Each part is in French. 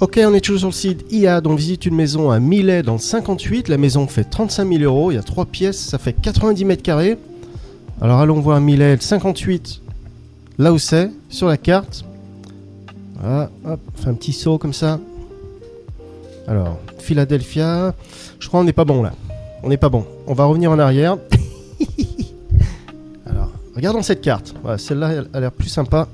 Ok, on est toujours sur le site IAD, on visite une maison à Millet dans le 58, la maison fait 35 000 euros, il y a 3 pièces, ça fait 90 mètres carrés. Alors allons voir Millet, le 58, là où c'est, sur la carte. Voilà, hop, on fait un petit saut comme ça. Alors, Philadelphia, je crois qu'on n'est pas bon là, on n'est pas bon, on va revenir en arrière. Alors, regardons cette carte, voilà, celle-là elle a l'air plus sympa.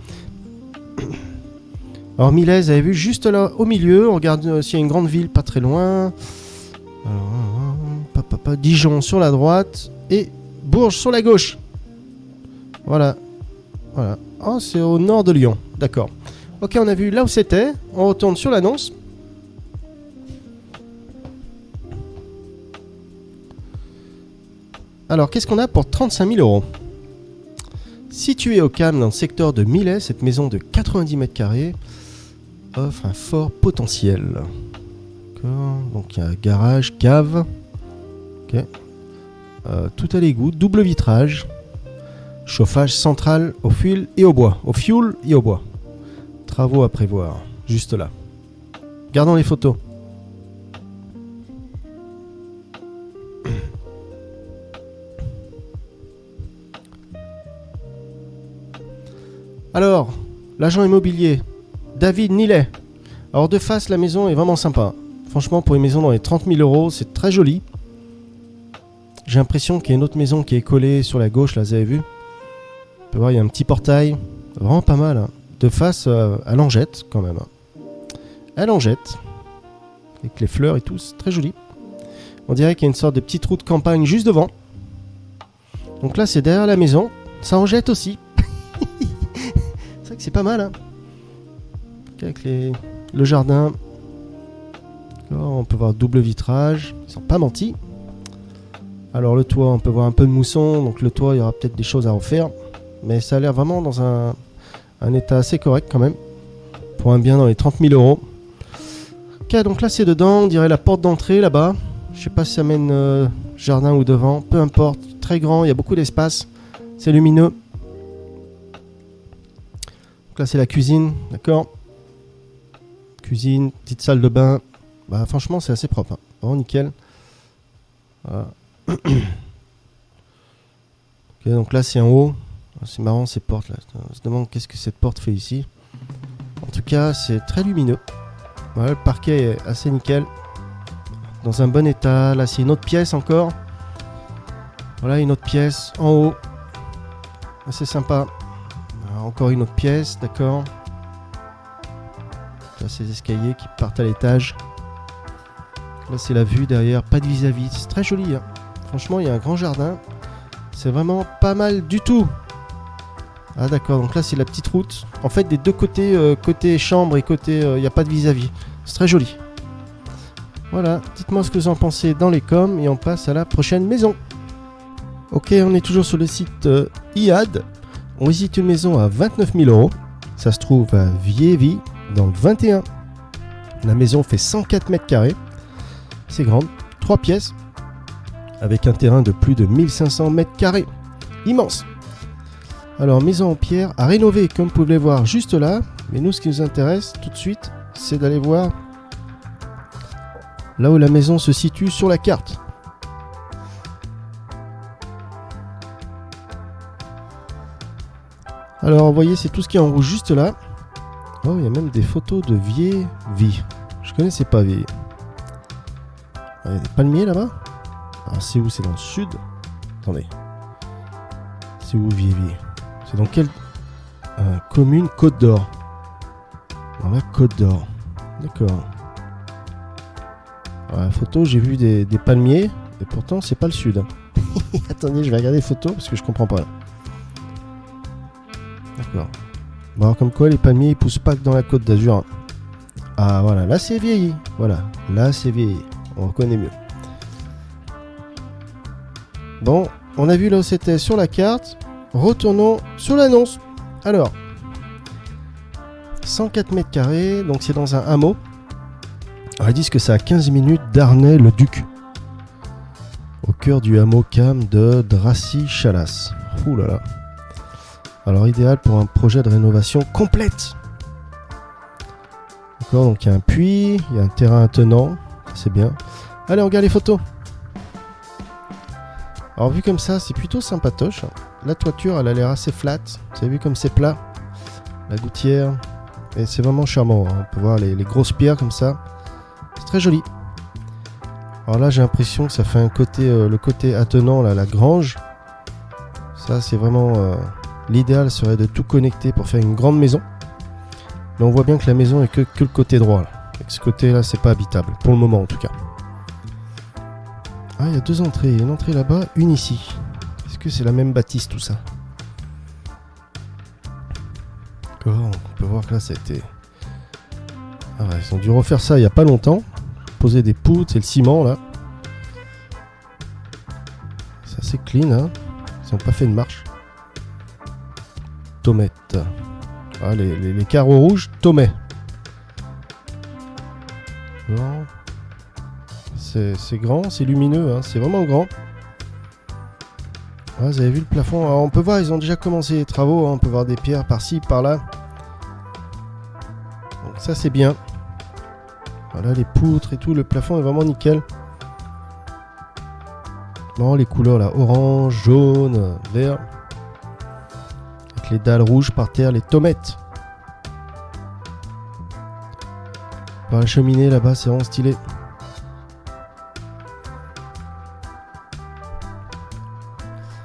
Alors Millet, vous avez vu, juste là au milieu, on regarde s'il y a une grande ville pas très loin. Alors, Dijon sur la droite et Bourges sur la gauche. Voilà. Voilà. Oh, c'est au nord de Lyon. D'accord. Ok, on a vu là où c'était. On retourne sur l'annonce. Alors, qu'est-ce qu'on a pour 35 000 euros? Située au calme dans le secteur de Millet, cette maison de 90 mètres carrés offre un fort potentiel. D'accord. Donc il y a garage, cave. Ok. Tout à l'égout, double vitrage. Chauffage central au fil et au bois. Au fioul et au bois. Travaux à prévoir. Juste là. Gardons les photos. Alors, l'agent immobilier David Nillet. Alors de face, la maison est vraiment sympa. Franchement, pour une maison dans les 30 000 euros, c'est très joli. J'ai l'impression qu'il y a une autre maison qui est collée sur la gauche, là, vous avez vu. On peut voir, il y a un petit portail. Vraiment pas mal. Hein. De face, à Langette, quand même. À Langette. Avec les fleurs et tout, c'est très joli. On dirait qu'il y a une sorte de petite route de campagne juste devant. Donc là, c'est derrière la maison. Ça en jette aussi. C'est vrai que c'est pas mal, hein. Avec le jardin. Alors, on peut voir double vitrage. Ils sont pas menti. Alors le toit, on peut voir un peu de mousson. Donc le toit, il y aura peut-être des choses à refaire. Mais ça a l'air vraiment dans un état assez correct quand même. Pour un bien dans les 30 000 euros. Ok, donc là c'est dedans. On dirait la porte d'entrée là-bas. Je sais pas si ça mène jardin ou devant. Peu importe. Très grand, il y a beaucoup d'espace. C'est lumineux. Donc là c'est la cuisine. D'accord. Cuisine, petite salle de bain. Bah franchement c'est assez propre. Hein. Vraiment nickel. Voilà. Ok, donc là c'est en haut. C'est marrant ces portes là. On se demande qu'est-ce que cette porte fait ici. En tout cas c'est très lumineux. Voilà, le parquet est assez nickel. Dans un bon état. Là c'est une autre pièce encore. Voilà une autre pièce en haut. Assez sympa. Alors, encore une autre pièce, d'accord. Là ces escaliers qui partent à l'étage. Là c'est la vue derrière, pas de vis-à-vis. C'est très joli. Hein. Franchement il y a un grand jardin. C'est vraiment pas mal du tout. Ah d'accord, donc là c'est la petite route. En fait des deux côtés, côté chambre et côté il n'y a pas de vis-à-vis. C'est très joli. Voilà, dites-moi ce que vous en pensez dans les coms et on passe à la prochaine maison. Ok, on est toujours sur le site IAD. On visite une maison à 29 000 euros. Ça se trouve à Viévy dans le 21. La maison fait 104 mètres carrés. C'est grande, 3 pièces. Avec un terrain de plus de 1500 mètres carrés. Immense. Alors, maison en pierre à rénover, comme vous pouvez le voir juste là. Mais nous, ce qui nous intéresse tout de suite, c'est d'aller voir là où la maison se situe sur la carte. Alors, vous voyez, c'est tout ce qui est en rouge juste là. Oh, il y a même des photos de Viévy. Je connaissais pas Viévy. Il y a des palmiers là-bas. Alors, c'est où? C'est dans le sud. Attendez. C'est où Viévy? C'est dans quelle commune? Côte d'Or. Dans la Côte d'Or. D'accord. Alors, la photo, j'ai vu des palmiers. Et pourtant, c'est pas le sud. Attendez, je vais regarder les photos parce que je comprends pas là. D'accord. Bon, alors, comme quoi, les palmiers, ils poussent pas que dans la Côte d'Azur. Ah, voilà. Là, c'est vieilli. Voilà. Là, c'est vieilli. On reconnaît mieux. Bon, on a vu là où c'était sur la carte. Retournons sur l'annonce. Alors, 104 mètres carrés, donc c'est dans un hameau. Alors, ils disent que c'est à 15 minutes d'Arnay-le-Duc. Au cœur du hameau calme de Dracy-Chalas. Ouh là là. Alors, idéal pour un projet de rénovation complète. D'accord, donc il y a un puits, il y a un terrain attenant, c'est bien. Allez, on regarde les photos. Alors vu comme ça, c'est plutôt sympatoche. La toiture, elle a l'air assez flat. Vous avez vu comme c'est plat. La gouttière. Et c'est vraiment charmant. On peut voir les grosses pierres comme ça. C'est très joli. Alors là, j'ai l'impression que ça fait un côté, le côté attenant, là, la grange. Ça, c'est vraiment... l'idéal serait de tout connecter pour faire une grande maison. Mais on voit bien que la maison est que le côté droit. Là. Avec ce côté-là, c'est pas habitable. Pour le moment, en tout cas. Ah, il y a deux entrées. Une entrée là-bas, une ici. Est-ce que c'est la même bâtisse, tout ça? D'accord, on peut voir que là, ça a été... Ah ouais, ils ont dû refaire ça il n'y a pas longtemps. Poser des poutres et le ciment, là. C'est assez clean, hein. Ils n'ont pas fait de marche. Tomette. Ah, les carreaux rouges, Tommet. Non. C'est grand, c'est lumineux, hein. C'est vraiment grand. Ah, vous avez vu le plafond? Alors, on peut voir, ils ont déjà commencé les travaux. Hein. On peut voir des pierres par-ci, par-là. Donc ça, c'est bien. Voilà, les poutres et tout. Le plafond est vraiment nickel. Non, les couleurs là, orange, jaune, vert. Avec les dalles rouges par terre, les tommettes. Par la cheminée là-bas, c'est vraiment stylé.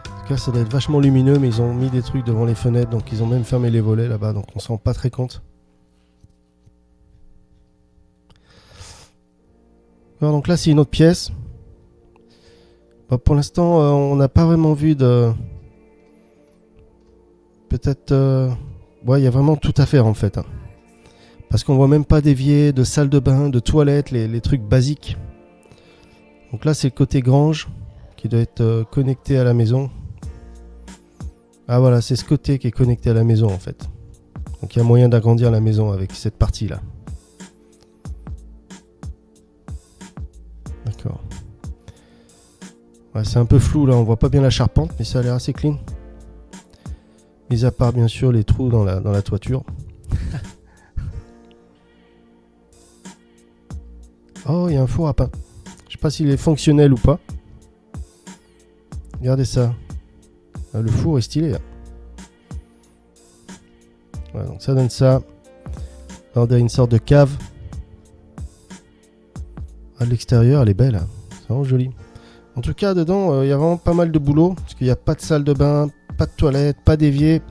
En tout cas, ça doit être vachement lumineux, mais ils ont mis des trucs devant les fenêtres, donc ils ont même fermé les volets là-bas, donc on s'en rend pas très compte. Alors, donc là, c'est une autre pièce. Bon, pour l'instant, on n'a pas vraiment vu de... Peut-être... Ouais, il y a vraiment tout à faire en fait. Hein. Parce qu'on voit même pas d'évier, de salle de bain, de toilettes, les trucs basiques. Donc là, c'est le côté grange qui doit être connecté à la maison. Ah voilà, c'est ce côté qui est connecté à la maison en fait. Donc il y a moyen d'agrandir la maison avec cette partie-là. D'accord. Ouais, c'est un peu flou là, on voit pas bien la charpente, mais ça a l'air assez clean. Mis à part bien sûr les trous dans la toiture. Oh, il y a un four à pain. Je sais pas s'il est fonctionnel ou pas. Regardez ça. Ah, le four est stylé là. Voilà, donc ça donne ça. Alors, il y a une sorte de cave. À l'extérieur, elle est belle. Hein. C'est vraiment joli. En tout cas, dedans, il y a vraiment pas mal de boulot. Parce qu'il n'y a pas de salle de bain, pas de toilette, pas d'évier.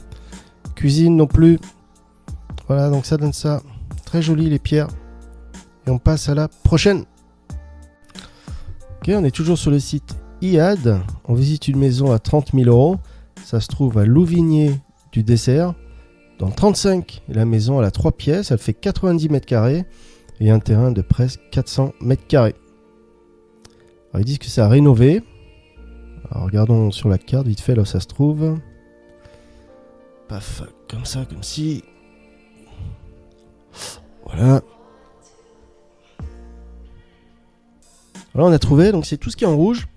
Cuisine non plus. Voilà, donc ça donne ça. Très joli les pierres. Et on passe à la prochaine. Ok, on est toujours sur le site IAD. On visite une maison à 30 000 €. Ça se trouve à Louvigné du Dessert. Dans le 35, et la maison elle a 3 pièces. Elle fait 90 mètres carrés. Et un terrain de presque 400 mètres carrés. Alors, ils disent que c'est à rénover. Alors, regardons sur la carte, vite fait, là où ça se trouve. Paf, comme ça, comme si. Voilà. Voilà, on a trouvé, donc c'est tout ce qui est en rouge.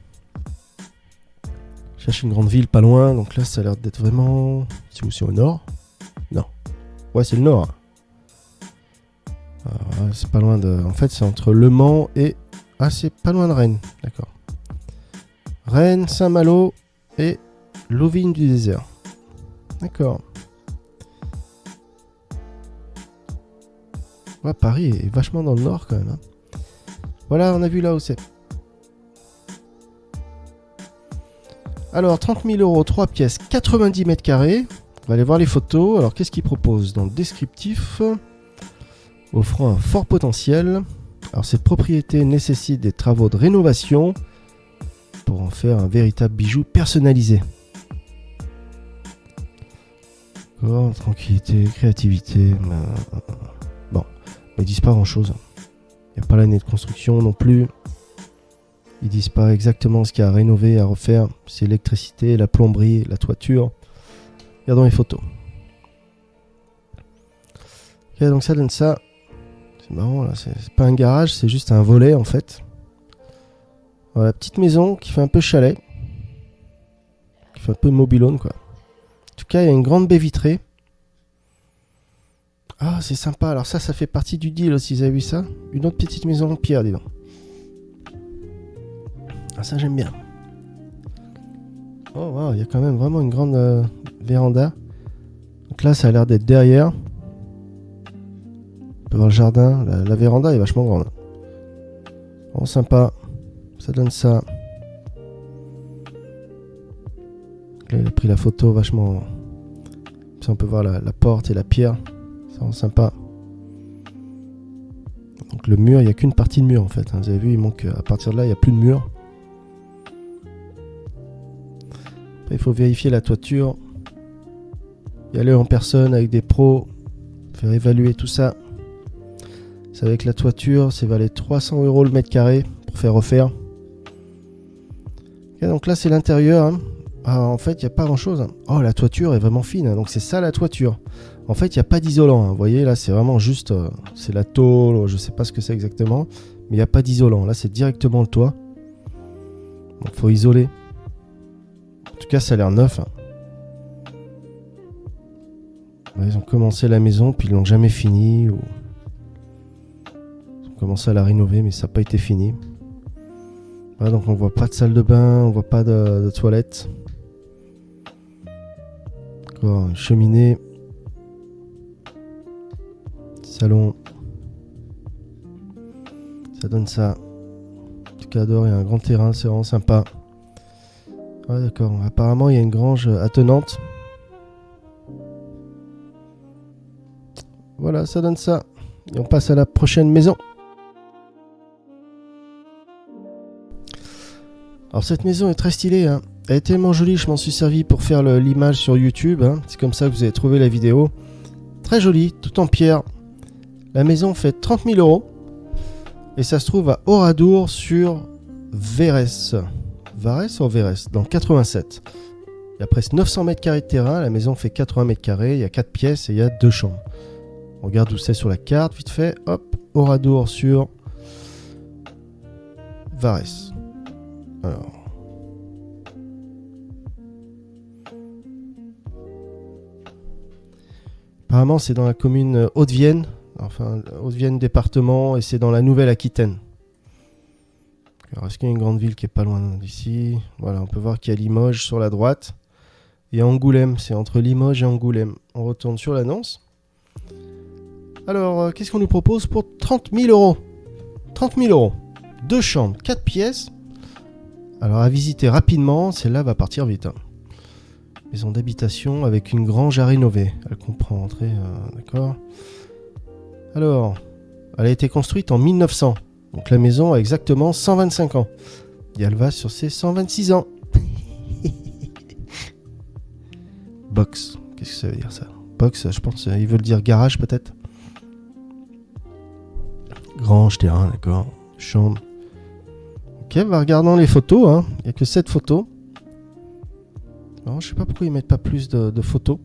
Je cherche une grande ville pas loin, donc là ça a l'air d'être vraiment... C'est où, c'est au nord? Non. Ouais, c'est le nord. C'est pas loin de... En fait, c'est entre Le Mans et... Ah, c'est pas loin de Rennes, d'accord. Rennes, Saint-Malo et Louvigné du Désert. D'accord. Ouais, Paris est vachement dans le nord quand même. Hein. Voilà, on a vu là où c'est. Alors, 30 000 €, 3 pièces, 90 mètres carrés. On va aller voir les photos. Alors, qu'est-ce qu'ils proposent dans le descriptif? Offrant un fort potentiel. Alors, cette propriété nécessite des travaux de rénovation pour en faire un véritable bijou personnalisé. Oh, tranquillité, créativité. Bon, ils disent pas grand-chose. Il n'y a pas l'année de construction non plus. Ils disent pas exactement ce qu'il y a à rénover, à refaire. C'est l'électricité, la plomberie, la toiture. Regardons les photos. Ok, donc ça donne ça. C'est marrant, là. C'est pas un garage, c'est juste un volet en fait. Voilà, petite maison qui fait un peu chalet. Qui fait un peu mobil-home quoi. En tout cas, il y a une grande baie vitrée. Ah, c'est sympa. Alors ça fait partie du deal aussi. Vous avez vu ça? Une autre petite maison en pierre, dis donc. Ah, ça, j'aime bien. Oh, wow, il y a quand même vraiment une grande véranda. Donc là, ça a l'air d'être derrière. On peut voir le jardin. La véranda est vachement grande. Oh, sympa. Ça donne ça. Là, il a pris la photo vachement. Ça, on peut voir la porte et la pierre. Ça rend sympa. Donc le mur, il n'y a qu'une partie de mur en fait. Vous avez vu, il manque. À partir de là, il n'y a plus de mur. Après, il faut vérifier la toiture. Y aller en personne avec des pros. Faire évaluer tout ça. C'est avec la toiture, c'est valer 300 € le mètre carré pour faire refaire. Okay, donc là, c'est l'intérieur. Hein. Ah, en fait, il n'y a pas grand chose. Hein. Oh, la toiture est vraiment fine. Hein. Donc c'est ça la toiture. En fait, il n'y a pas d'isolant. Hein. Vous voyez, là, c'est vraiment juste. C'est la tôle. Je ne sais pas ce que c'est exactement. Mais il n'y a pas d'isolant. Là, c'est directement le toit. Donc il faut isoler. En tout cas, ça a l'air neuf. Hein. Ouais, ils ont commencé la maison, puis ils l'ont jamais fini. Ou... Ils ont commencé à la rénover, mais ça n'a pas été fini. Voilà, donc on voit pas de salle de bain, on voit pas de toilette. D'accord, une cheminée. Salon. Ça donne ça. Petit cadre, il y a un grand terrain, c'est vraiment sympa. Ouais, d'accord. Apparemment, il y a une grange attenante. Voilà, ça donne ça. Et on passe à la prochaine maison. Alors cette maison est très stylée. Hein. Elle est tellement jolie, je m'en suis servi pour faire l'image sur YouTube. Hein. C'est comme ça que vous avez trouvé la vidéo. Très jolie, tout en pierre. La maison fait 30 000 €. Et ça se trouve à Oradour sur Verès. Varès ou Verès? Dans 87. Il y a presque 900 mètres carrés de terrain. La maison fait 80 mètres carrés. Il y a 4 pièces et il y a 2 chambres. On regarde où c'est sur la carte, vite fait. Hop, Oradour sur Varès. Alors. Apparemment, c'est dans la commune Haute-Vienne. Enfin, Haute-Vienne département, et c'est dans la Nouvelle-Aquitaine. Alors, est-ce qu'il y a une grande ville qui est pas loin d'ici? Voilà, on peut voir qu'il y a Limoges sur la droite. Et Angoulême, c'est entre Limoges et Angoulême. On retourne sur l'annonce. Alors, qu'est-ce qu'on nous propose pour 30 000 €? 30 000 €. 2 chambres, 4 pièces. Alors, à visiter rapidement, celle-là va partir vite. Hein. Maison d'habitation avec une grange à rénover. Elle comprend entrée, d'accord. Alors, elle a été construite en 1900. Donc la maison a exactement 125 ans. Et elle va sur ses 126 ans. Box. Qu'est-ce que ça veut dire ça? Box, je pense, ils veulent dire garage peut-être. Grange, terrain, d'accord. Chambre. Ok, va regardant les photos. Hein. Il n'y a que 7 photos. Alors, je sais pas pourquoi ils mettent pas plus de photos.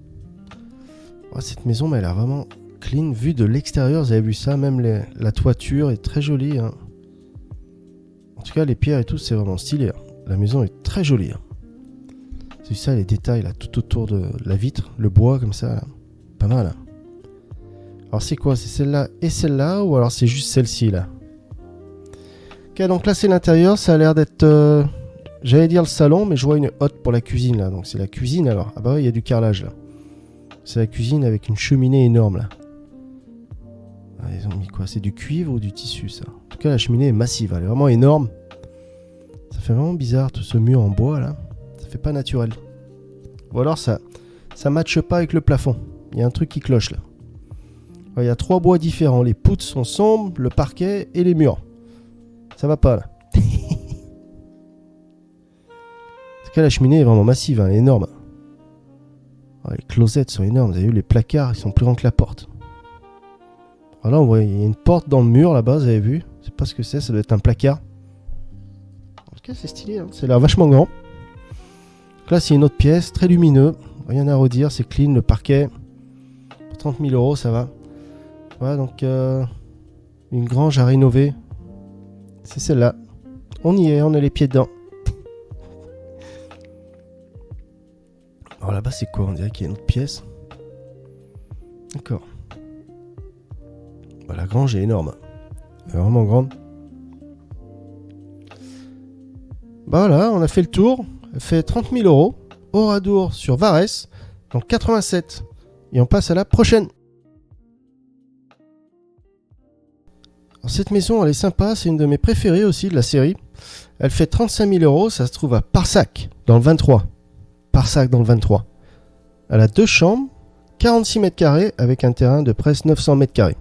Oh, cette maison, mais elle a vraiment clean. Vue de l'extérieur, vous avez vu ça. Même la toiture est très jolie. Hein. En tout cas, les pierres et tout, c'est vraiment stylé. Hein. La maison est très jolie. Hein. C'est ça, les détails là, tout autour de la vitre. Le bois comme ça. Là. Pas mal. Hein. Alors, c'est quoi? C'est celle-là et celle-là? Ou alors c'est juste celle-ci là? Ok, donc là, c'est l'intérieur. Ça a l'air d'être... J'allais dire le salon, mais je vois une hotte pour la cuisine là. Donc c'est la cuisine alors. Ah bah oui, il y a du carrelage là. C'est la cuisine avec une cheminée énorme là. Ah, ils ont mis quoi? C'est du cuivre ou du tissu ça? En tout cas, la cheminée est massive. Elle est vraiment énorme. Ça fait vraiment bizarre tout ce mur en bois là. Ça fait pas naturel. Ou alors ça matche pas avec le plafond. Il y a un truc qui cloche là. Il y a 3 bois différents. Les poutres sont sombres, le parquet et les murs. Ça va pas là. En tout cas, la cheminée est vraiment massive, hein, elle est énorme. Oh, les closettes sont énormes. Vous avez vu, les placards, ils sont plus grands que la porte. Voilà, on voit, il y a une porte dans le mur là-bas, vous avez vu. Je sais pas ce que c'est, ça doit être un placard. En tout cas, c'est stylé, hein. C'est l'air vachement grand. Donc là, c'est une autre pièce, très lumineux. Rien à redire, c'est clean, le parquet. Pour 30 000 €, ça va. Voilà, donc une grange à rénover. C'est celle-là. On y est, on a les pieds dedans. Alors là-bas, c'est quoi? On dirait qu'il y a une autre pièce. D'accord. Bah, la grange est énorme. Elle est vraiment grande. Bah voilà, on a fait le tour. Elle fait 30 000 euros. Oradour sur Varès, dans 87. Et on passe à la prochaine. Alors, cette maison, elle est sympa. C'est une de mes préférées aussi de la série. Elle fait 35 000 euros. Ça se trouve à Parsac, dans le 23. Parsac, dans le 23. Elle a 2 chambres, 46 mètres carrés, avec un terrain de presque 900 mètres carrés.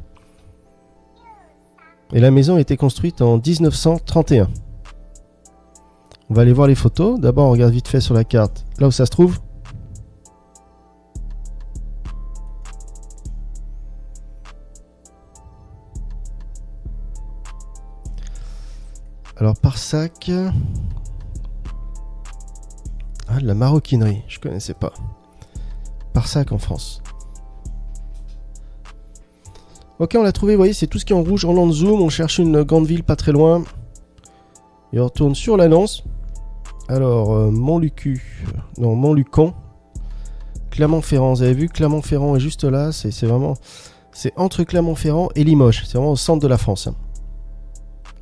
Et la maison a été construite en 1931. On va aller voir les photos. D'abord, on regarde vite fait sur la carte, là où ça se trouve. Alors, Parsac... Ah, de la maroquinerie, je connaissais pas. Parsac en France. Ok, on l'a trouvé, vous voyez, c'est tout ce qui est en rouge. On lance zoom, on cherche une grande ville pas très loin. Et on retourne sur l'annonce. Alors, Montlucu, non, Montlucon, Clermont-Ferrand. Vous avez vu, Clermont-Ferrand est juste là. C'est vraiment, c'est entre Clermont-Ferrand et Limoges. C'est vraiment au centre de la France.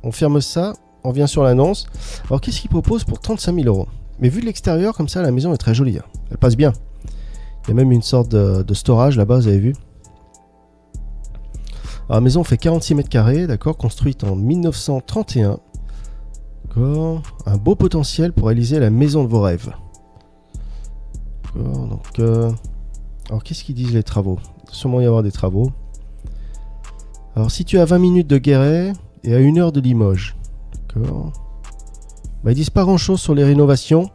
On ferme ça, on vient sur l'annonce. Alors, qu'est-ce qu'il propose pour 35 000 euros? Mais vu de l'extérieur, comme ça, la maison est très jolie. Elle passe bien. Il y a même une sorte de storage là-bas, vous avez vu. Alors, la maison fait 46 mètres carrés, d'accord, construite en 1931. D'accord, un beau potentiel pour réaliser la maison de vos rêves. D'accord, donc... alors, qu'est-ce qu'ils disent les travaux? Il doit sûrement y avoir des travaux. Alors, situé à 20 minutes de Guéret et à 1 heure de Limoges. D'accord. Bah, ils disent pas grand-chose sur les rénovations.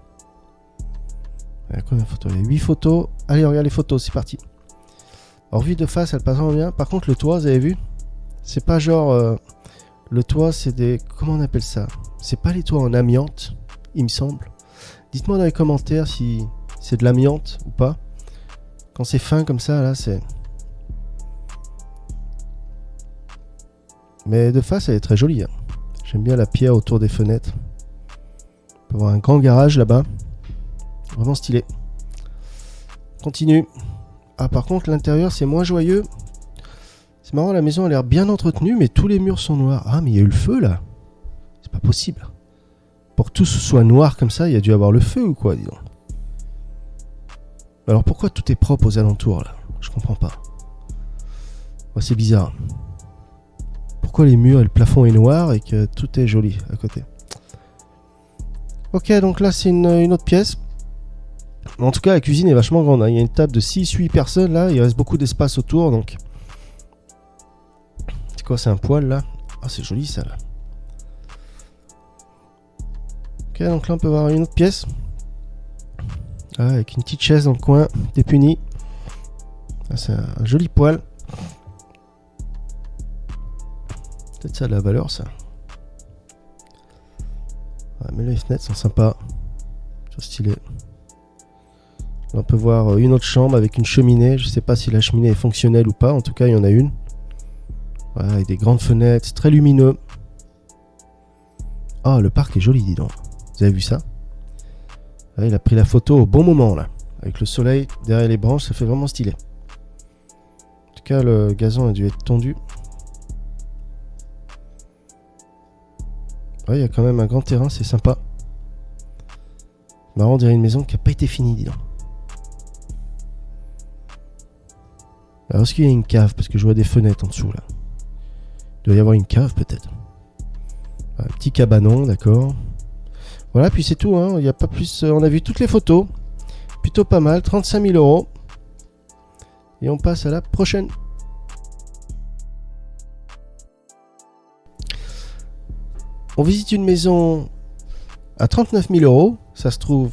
Il y a combien de photos? Il y a 8 photos. Allez, on regarde les photos, c'est parti. Alors, vue de face, elle passe vraiment bien. Par contre, le toit, vous avez vu? C'est pas genre... le toit, c'est des... Comment on appelle ça? C'est pas les toits en amiante, il me semble. Dites-moi dans les commentaires si c'est de l'amiante ou pas. Quand c'est fin comme ça, là, c'est... Mais de face, elle est très jolie. Hein. J'aime bien la pierre autour des fenêtres. On peut voir un grand garage là-bas. Vraiment stylé. Continue. Ah, par contre, l'intérieur, c'est moins joyeux. C'est marrant, la maison a l'air bien entretenue, mais tous les murs sont noirs. Ah, mais il y a eu le feu, là. C'est pas possible. Pour que tout soit noir comme ça, il y a dû avoir le feu ou quoi, dis donc. Alors, pourquoi tout est propre aux alentours, là? Je comprends pas. Ouais, c'est bizarre. Pourquoi les murs et le plafond est noir et que tout est joli à côté? Ok, donc là, c'est une autre pièce. En tout cas, la cuisine est vachement grande. Hein. Il y a une table de 6-8 personnes, là. Il reste beaucoup d'espace autour, donc... C'est quoi, c'est un poêle là? Ah, c'est joli ça là. Ok, donc là on peut voir une autre pièce. Ah, avec une petite chaise dans le coin, dépunie. Ah, c'est un joli poêle. Peut-être ça a de la valeur ça. Ouais, mais les fenêtres sont sympas. C'est stylé. Là, on peut voir une autre chambre avec une cheminée. Je sais pas si la cheminée est fonctionnelle ou pas. En tout cas, il y en a une. Voilà, avec des grandes fenêtres, c'est très lumineux. Ah, le parc est joli, dis donc. Vous avez vu ça? Là, il a pris la photo au bon moment, là. Avec le soleil derrière les branches, ça fait vraiment stylé. En tout cas, le gazon a dû être tondu. Ouais, il y a quand même un grand terrain, c'est sympa. Marrant, on dirait une maison qui n'a pas été finie, dis donc. Alors, est-ce qu'il y a une cave? Parce que je vois des fenêtres en dessous, là. Il doit y avoir une cave peut-être. Un petit cabanon, d'accord. Voilà, puis c'est tout. Hein. Il n'y a pas plus. On a vu toutes les photos. Plutôt pas mal. 35 000 euros. Et on passe à la prochaine. On visite une maison à 39 000 euros. Ça se trouve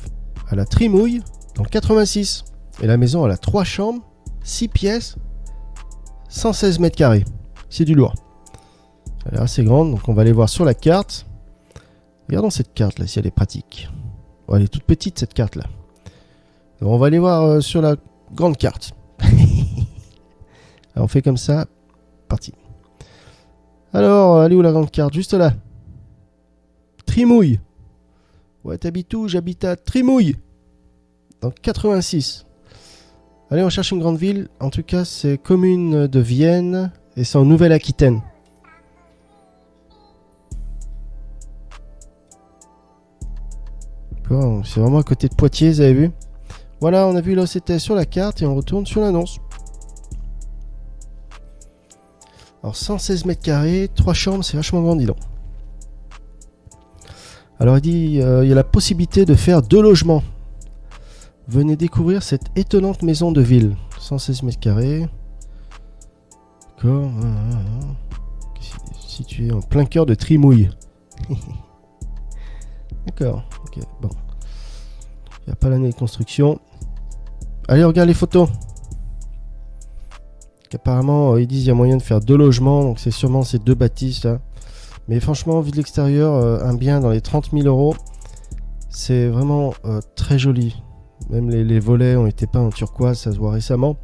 à la Trimouille, dans le 86. Et la maison, elle a 3 chambres, 6 pièces, 116 mètres carrés. C'est du lourd. Elle est assez grande, donc on va aller voir sur la carte. Regardons cette carte là, si elle est pratique. Oh, elle est toute petite cette carte là. Alors, on va aller voir sur la grande carte. Alors, on fait comme ça. Parti. Alors, elle est où la grande carte? Juste là. Trimouille. Ouais, t'habites où? J'habite à Trimouille. Dans 86. Allez, on cherche une grande ville. En tout cas, c'est commune de Vienne. Et c'est en Nouvelle-Aquitaine. C'est vraiment à côté de Poitiers, vous avez vu. Voilà, on a vu là où c'était sur la carte et on retourne sur l'annonce. Alors 116 mètres carrés, 3 chambres, c'est vachement grand, dis donc. Alors il dit, il y a la possibilité de faire 2 logements. Venez découvrir cette étonnante maison de ville. 116 mètres carrés. D'accord. Situé en plein cœur de Trimouille. D'accord. Ok, bon. Il n'y a pas l'année de construction. Allez, regarde les photos. Apparemment, ils disent qu'il y a moyen de faire 2 logements. Donc c'est sûrement ces 2 bâtisses là. Mais franchement, vu de l'extérieur, un bien dans les 30 000 euros, c'est vraiment très joli. Même les volets ont été peints en turquoise, ça se voit récemment.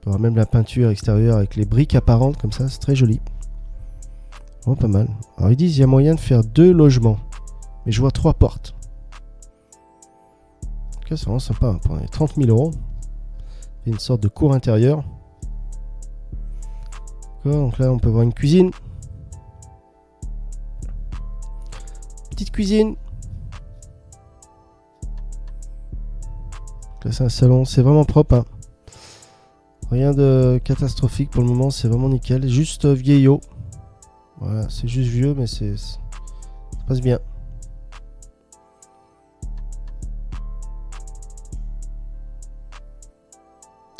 On voit même la peinture extérieure avec les briques apparentes comme ça, c'est très joli. Vraiment pas mal. Alors ils disent qu'il y a moyen de faire 2 logements. Mais je vois 3 portes. En tout cas, c'est vraiment sympa. Hein, pour les 30 000 euros. Il y a une sorte de cour intérieure. D'accord, donc là on peut voir une cuisine. Petite cuisine. Là c'est un salon, c'est vraiment propre. Hein. Rien de catastrophique pour le moment, c'est vraiment nickel. Juste vieillot. Voilà, c'est juste vieux, mais ça passe bien.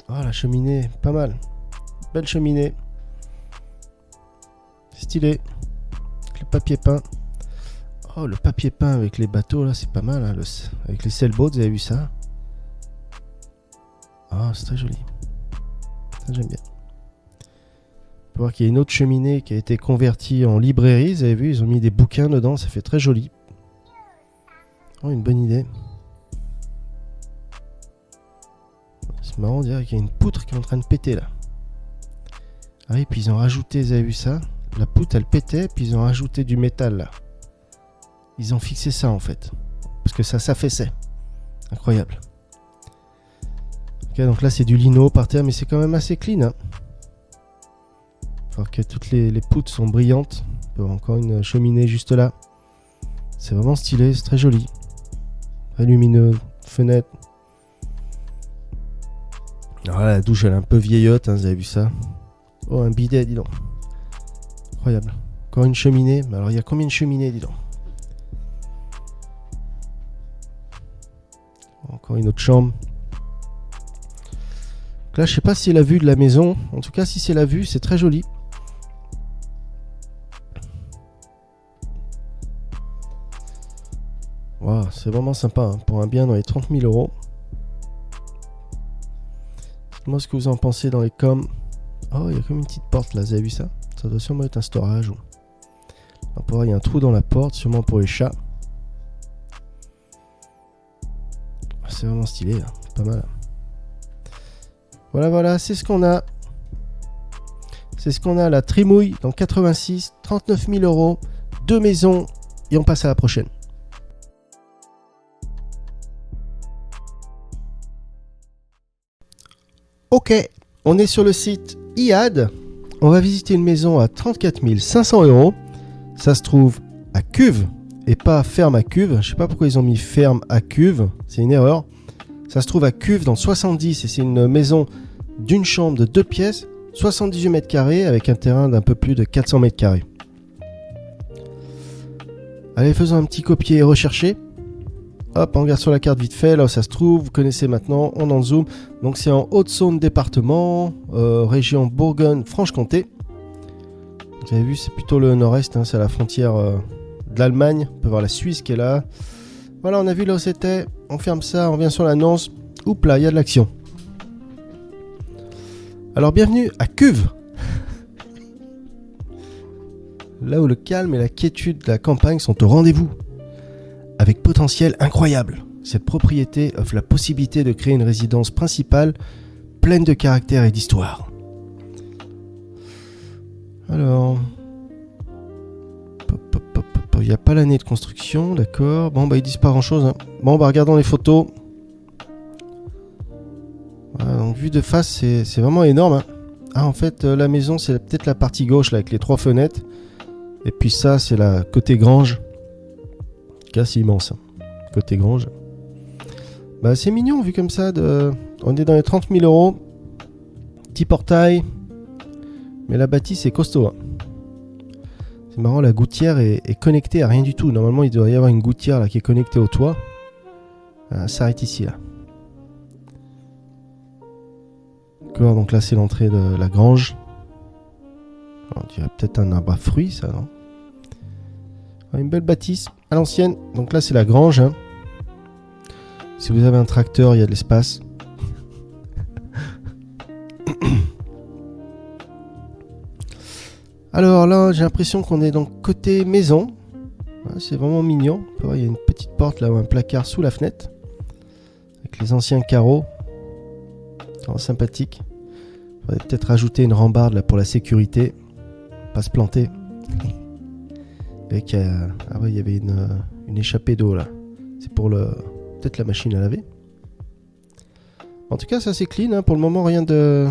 Ah, la cheminée, pas mal. Belle cheminée. Stylé. Avec le papier peint. Oh, le papier peint avec les bateaux, là, c'est pas mal. Hein, avec les sailboats, vous avez vu ça? Ah, c'est très joli. Ça, j'aime bien. On peut voir qu'il y a une autre cheminée qui a été convertie en librairie. Vous avez vu, ils ont mis des bouquins dedans. Ça fait très joli. Oh, une bonne idée. C'est marrant, on dirait qu'il y a une poutre qui est en train de péter, là. Ah oui, puis ils ont rajouté, vous avez vu ça? La poutre, elle pétait, puis ils ont rajouté du métal, là. Ils ont fixé ça, en fait. Parce que ça s'affaissait. Incroyable. Ok, donc là, c'est du lino par terre, mais c'est quand même assez clean. Hein. Faut voir que toutes les poutres sont brillantes. On peut voir encore une cheminée juste là. C'est vraiment stylé, c'est très joli. Très lumineux. Fenêtre. Alors là, la douche, elle est un peu vieillotte, hein, vous avez vu ça? Oh, un bidet, dis donc. Incroyable. Encore une cheminée. Alors, il y a combien de cheminées, dis donc? Encore une autre chambre. Donc là, je sais pas si c'est la vue de la maison. En tout cas, si c'est la vue, c'est très joli. Wow, c'est vraiment sympa hein, pour un bien dans les 30 000 euros. Dites-moi ce que vous en pensez dans les coms. Oh, il y a comme une petite porte là, vous avez vu ça? Ça doit sûrement être un storage. On peut voir, il y a un trou dans la porte, sûrement pour les chats. C'est vraiment stylé, hein. Pas mal. Voilà, c'est ce qu'on a. C'est ce qu'on a à la Trimouille dans 86, 39 000 euros, 2 maisons et on passe à la prochaine. Ok, on est sur le site IAD. On va visiter une maison à 34 500 euros. Ça se trouve à Cuves et pas ferme à Cuves. Je sais pas pourquoi ils ont mis ferme à Cuves. C'est une erreur. Ça se trouve à Cuves dans 70 et c'est une maison d'une chambre de 2 pièces, 78 mètres carrés avec un terrain d'un peu plus de 400 mètres carrés. Allez, faisons un petit copier et rechercher. Hop, on regarde sur la carte vite fait, là où ça se trouve, vous connaissez maintenant, on en zoom. Donc c'est en Haute-Saône département, région Bourgogne-Franche-Comté. Vous avez vu, c'est plutôt le nord-est, hein, c'est à la frontière de l'Allemagne. On peut voir la Suisse qui est là. Voilà, on a vu là où c'était, on ferme ça, on vient sur l'annonce. Oups là, il y a de l'action. Alors bienvenue à Cuves. Là où le calme et la quiétude de la campagne sont au rendez-vous. Avec potentiel incroyable, cette propriété offre la possibilité de créer une résidence principale pleine de caractère et d'histoire. Alors, il n'y a pas l'année de construction, d'accord. Bon, bah ils disent pas grand-chose. Hein. Bon, bah regardons les photos. Voilà, donc vue de face, c'est vraiment énorme. Hein. Ah, en fait, la maison, c'est peut-être la partie gauche, là, avec les 3 fenêtres. Et puis ça, c'est la côté grange. Casse immense. Côté grange. Bah, c'est mignon, vu comme ça. On est dans les 30 000 euros. Petit portail. Mais la bâtisse est costaud. Hein. C'est marrant, la gouttière est connectée à rien du tout. Normalement, il doit y avoir une gouttière là, qui est connectée au toit. Ça s'arrête ici, là. D'accord, donc là, c'est l'entrée de la grange. On dirait peut-être un arbre à fruits, ça, non? Une belle bâtisse à l'ancienne. Donc là, c'est la grange. Hein. Si vous avez un tracteur, il y a de l'espace. Alors là, j'ai l'impression qu'on est donc côté maison. Ouais, c'est vraiment mignon. On peut voir, il y a une petite porte là, ou un placard sous la fenêtre. Avec les anciens carreaux. Oh, sympathique. Il faudrait peut-être rajouter une rambarde là, pour la sécurité. Pas se planter. Avec, ah ouais, il y avait une échappée d'eau là. C'est pour peut-être la machine à laver. En tout cas, ça c'est clean. Hein. Pour le moment, rien de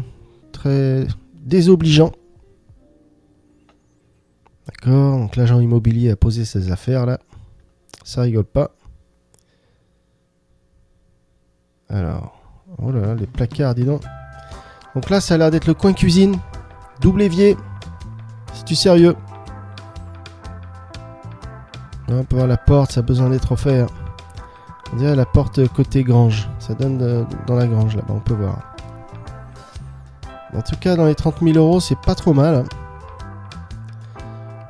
très désobligeant. D'accord, donc l'agent immobilier a posé ses affaires là. Ça rigole pas. Alors, oh là là, les placards, dis donc. Donc là, ça a l'air d'être le coin cuisine. Double évier. C'est-tu sérieux? On peut voir la porte, ça a besoin d'être refait. Hein. On dirait la porte côté grange. Ça donne dans la grange là-bas, on peut voir. En tout cas, dans les 30 000 euros, c'est pas trop mal. Hein.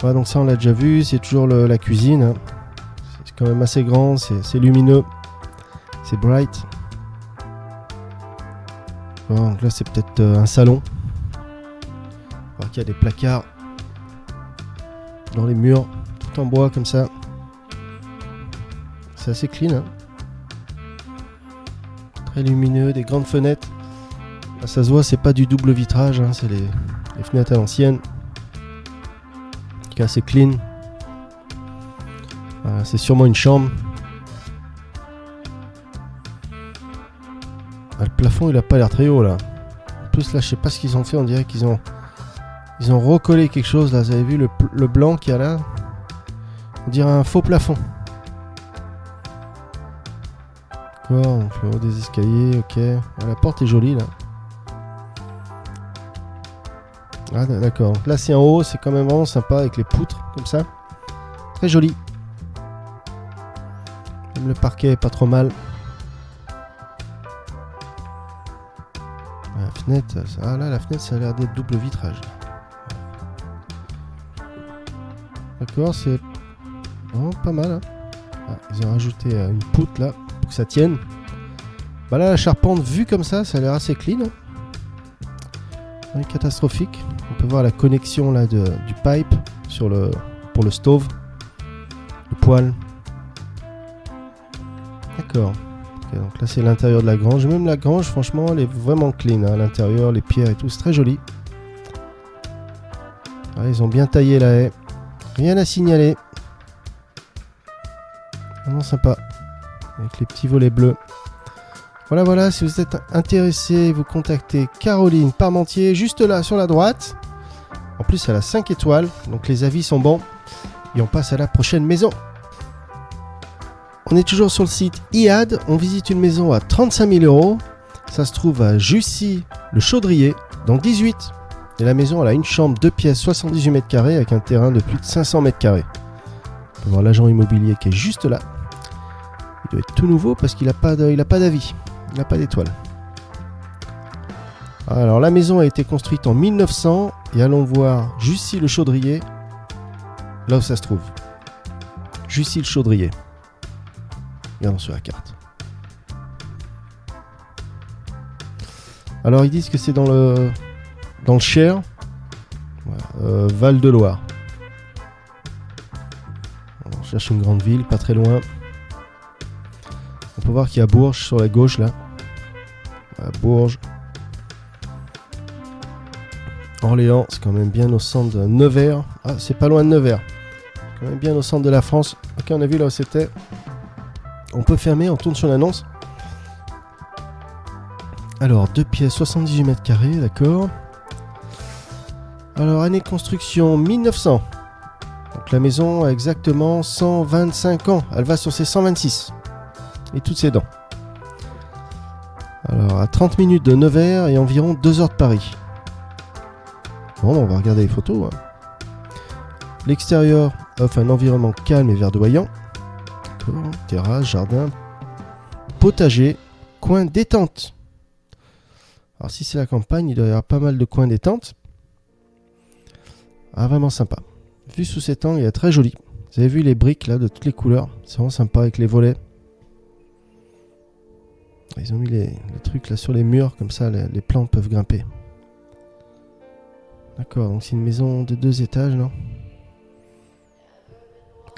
Voilà, donc ça, on l'a déjà vu. C'est toujours la cuisine. Hein. C'est quand même assez grand, c'est lumineux. C'est bright. Bon, donc là, c'est peut-être un salon. On voit qu'il y a des placards dans les murs, tout en bois comme ça. C'est assez clean. Hein. Très lumineux, des grandes fenêtres. Là, ça se voit, c'est pas du double vitrage, hein, c'est les fenêtres à l'ancienne. Assez clean. C'est sûrement une chambre. Le plafond, il a pas l'air très haut là. En plus là, je sais pas ce qu'ils ont fait. On dirait qu'ils ont recollé quelque chose là. Vous avez vu le blanc qu'il y a là? On dirait un faux plafond. D'accord, donc le haut des escaliers, ok. La porte est jolie là. Ah d'accord, donc là c'est en haut, c'est quand même vraiment sympa avec les poutres comme ça. Très joli. Même le parquet est pas trop mal. La fenêtre, la fenêtre ça a l'air d'être double vitrage. D'accord, c'est vraiment pas mal. Hein. Ah, ils ont rajouté une poutre là pour que ça tienne. Bah là la charpente vue comme ça a l'air assez clean. Catastrophique. On peut voir la connexion là du pipe pour le stove, le poêle. D'accord. Okay, donc là c'est l'intérieur de la grange. Même la grange, franchement, elle est vraiment clean. Hein, à l'intérieur, les pierres et tout, c'est très joli. Ah, ils ont bien taillé la haie. Rien à signaler. Vraiment sympa. Avec les petits volets bleus. Voilà, si vous êtes intéressé, vous contactez Caroline Parmentier, juste là, sur la droite. En plus, elle a 5 étoiles, donc les avis sont bons. Et on passe à la prochaine maison. On est toujours sur le site IAD. On visite une maison à 35 000 euros. Ça se trouve à Jussy-le-Chaudrier, dans le 18. Et la maison, elle a une chambre, 2 pièces, 78 mètres carrés, avec un terrain de plus de 500 mètres carrés. On peut voir l'agent immobilier qui est juste là. Il doit être tout nouveau parce qu'il n'a pas d'avis. Il n'a pas d'étoile. Alors la maison a été construite en 1900 et allons voir Jussy-le-Chaudrier, là où ça se trouve. Jussy-le-Chaudrier. Regardons sur la carte. Alors ils disent que c'est dans le Cher, voilà, Val-de-Loire. On cherche une grande ville, pas très loin. On peut voir qu'il y a Bourges sur la gauche là. Voilà, Bourges. Orléans, c'est quand même bien au centre de Nevers. Ah, c'est pas loin de Nevers. Quand même bien au centre de la France. Ok, on a vu là où c'était. On peut fermer, on tourne sur l'annonce. Alors, 2 pièces, 78 mètres carrés, d'accord. Alors, année de construction 1900. Donc la maison a exactement 125 ans. Elle va sur ses 126. Et toutes ses dents. Alors, à 30 minutes de Nevers et environ 2 heures de Paris. Bon, on va regarder les photos. Hein. L'extérieur offre un environnement calme et verdoyant. Terrasse, jardin, potager, coin détente. Alors si c'est la campagne, il doit y avoir pas mal de coins détente. Ah, vraiment sympa. Vu sous cet angle, il est très joli. Vous avez vu les briques là de toutes les couleurs. C'est vraiment sympa avec les volets. Ils ont mis les trucs là sur les murs, comme ça les plantes peuvent grimper. D'accord, donc c'est une maison de 2 étages, non?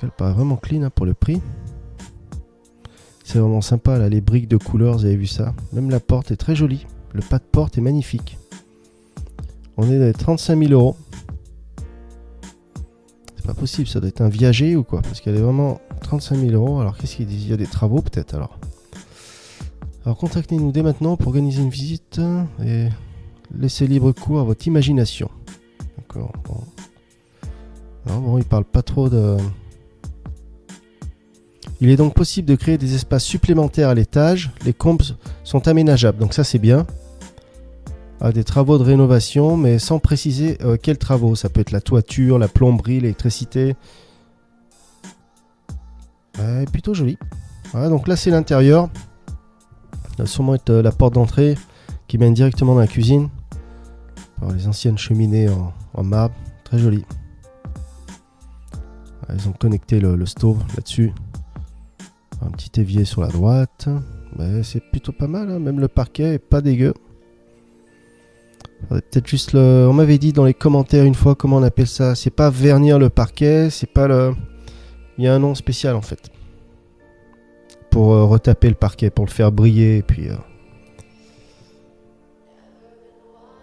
Elle paraît vraiment clean hein, pour le prix. C'est vraiment sympa là, les briques de couleur, vous avez vu ça. Même la porte est très jolie. Le pas de porte est magnifique. On est dans les 35 000 euros. C'est pas possible, ça doit être un viager ou quoi? Parce qu'elle est vraiment 35 000 euros. Alors qu'est-ce qu'ils disent? Il y a des travaux peut-être alors. Alors contactez-nous dès maintenant pour organiser une visite et laissez libre cours à votre imagination. D'accord. Bon. Non, bon, il parle pas trop de... Il est donc possible de créer des espaces supplémentaires à l'étage. Les combles sont aménageables, donc ça c'est bien. Ah, des travaux de rénovation, mais sans préciser quels travaux. Ça peut être la toiture, la plomberie, l'électricité. Plutôt joli. Voilà, donc là c'est l'intérieur. Ça va sûrement être la porte d'entrée qui mène directement dans la cuisine. Alors, les anciennes cheminées en marbre, très joli. Ils ont connecté le stove là-dessus. Un petit évier sur la droite. C'est plutôt pas mal, hein. Même le parquet est pas dégueu. Peut-être juste le... On m'avait dit dans les commentaires une fois comment on appelle ça. C'est pas vernir le parquet, c'est pas le... Il y a un nom spécial en fait. Pour retaper le parquet, pour le faire briller. Et puis,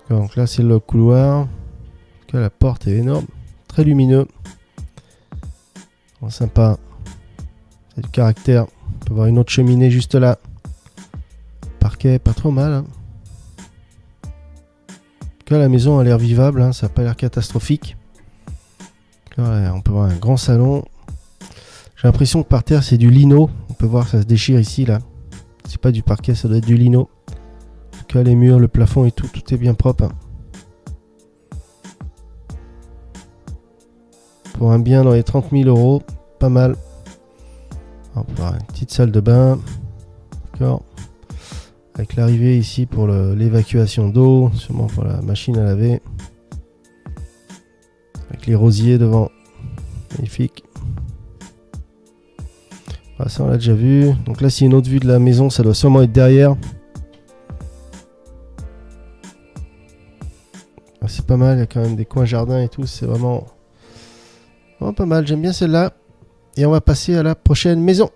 donc là c'est le couloir. En tout cas, la porte est énorme. Très lumineux. Bon, sympa. C'est du caractère. On peut voir une autre cheminée juste là. Parquet, pas trop mal. Hein. En tout cas, la maison a l'air vivable. Hein. Ça n'a pas l'air catastrophique. Là, on peut voir un grand salon. J'ai l'impression que par terre, c'est du lino. On peut voir que ça se déchire ici, là. C'est pas du parquet, ça doit être du lino. En tout cas, les murs, le plafond et tout est bien propre. Hein. Pour un bien dans les 30 000 euros, pas mal. On peut voir une petite salle de bain. D'accord. Avec l'arrivée ici pour l'évacuation d'eau. Sûrement pour la machine à laver. Avec les rosiers devant. Magnifique. Ah, ça on l'a déjà vu. Donc là c'est une autre vue de la maison. Ça doit sûrement être derrière. Ah, c'est pas mal. Il y a quand même des coins jardins et tout. C'est vraiment pas mal. J'aime bien celle-là. Et on va passer à la prochaine maison.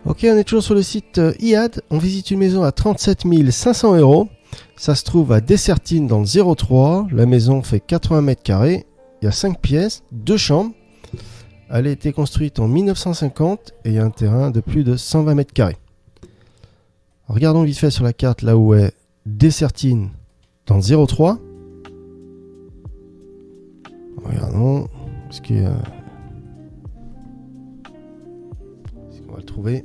Ok, on est toujours sur le site IAD. On visite une maison à 37 500 euros. Ça se trouve à Dessertines dans le 03. La maison fait 80 mètres carrés. Il y a 5 pièces, 2 chambres. Elle a été construite en 1950 et il y a un terrain de plus de 120 mètres carrés. Regardons vite fait sur la carte là où est Dessertines dans le 03. Regardons. Est-ce qu'on va le trouver?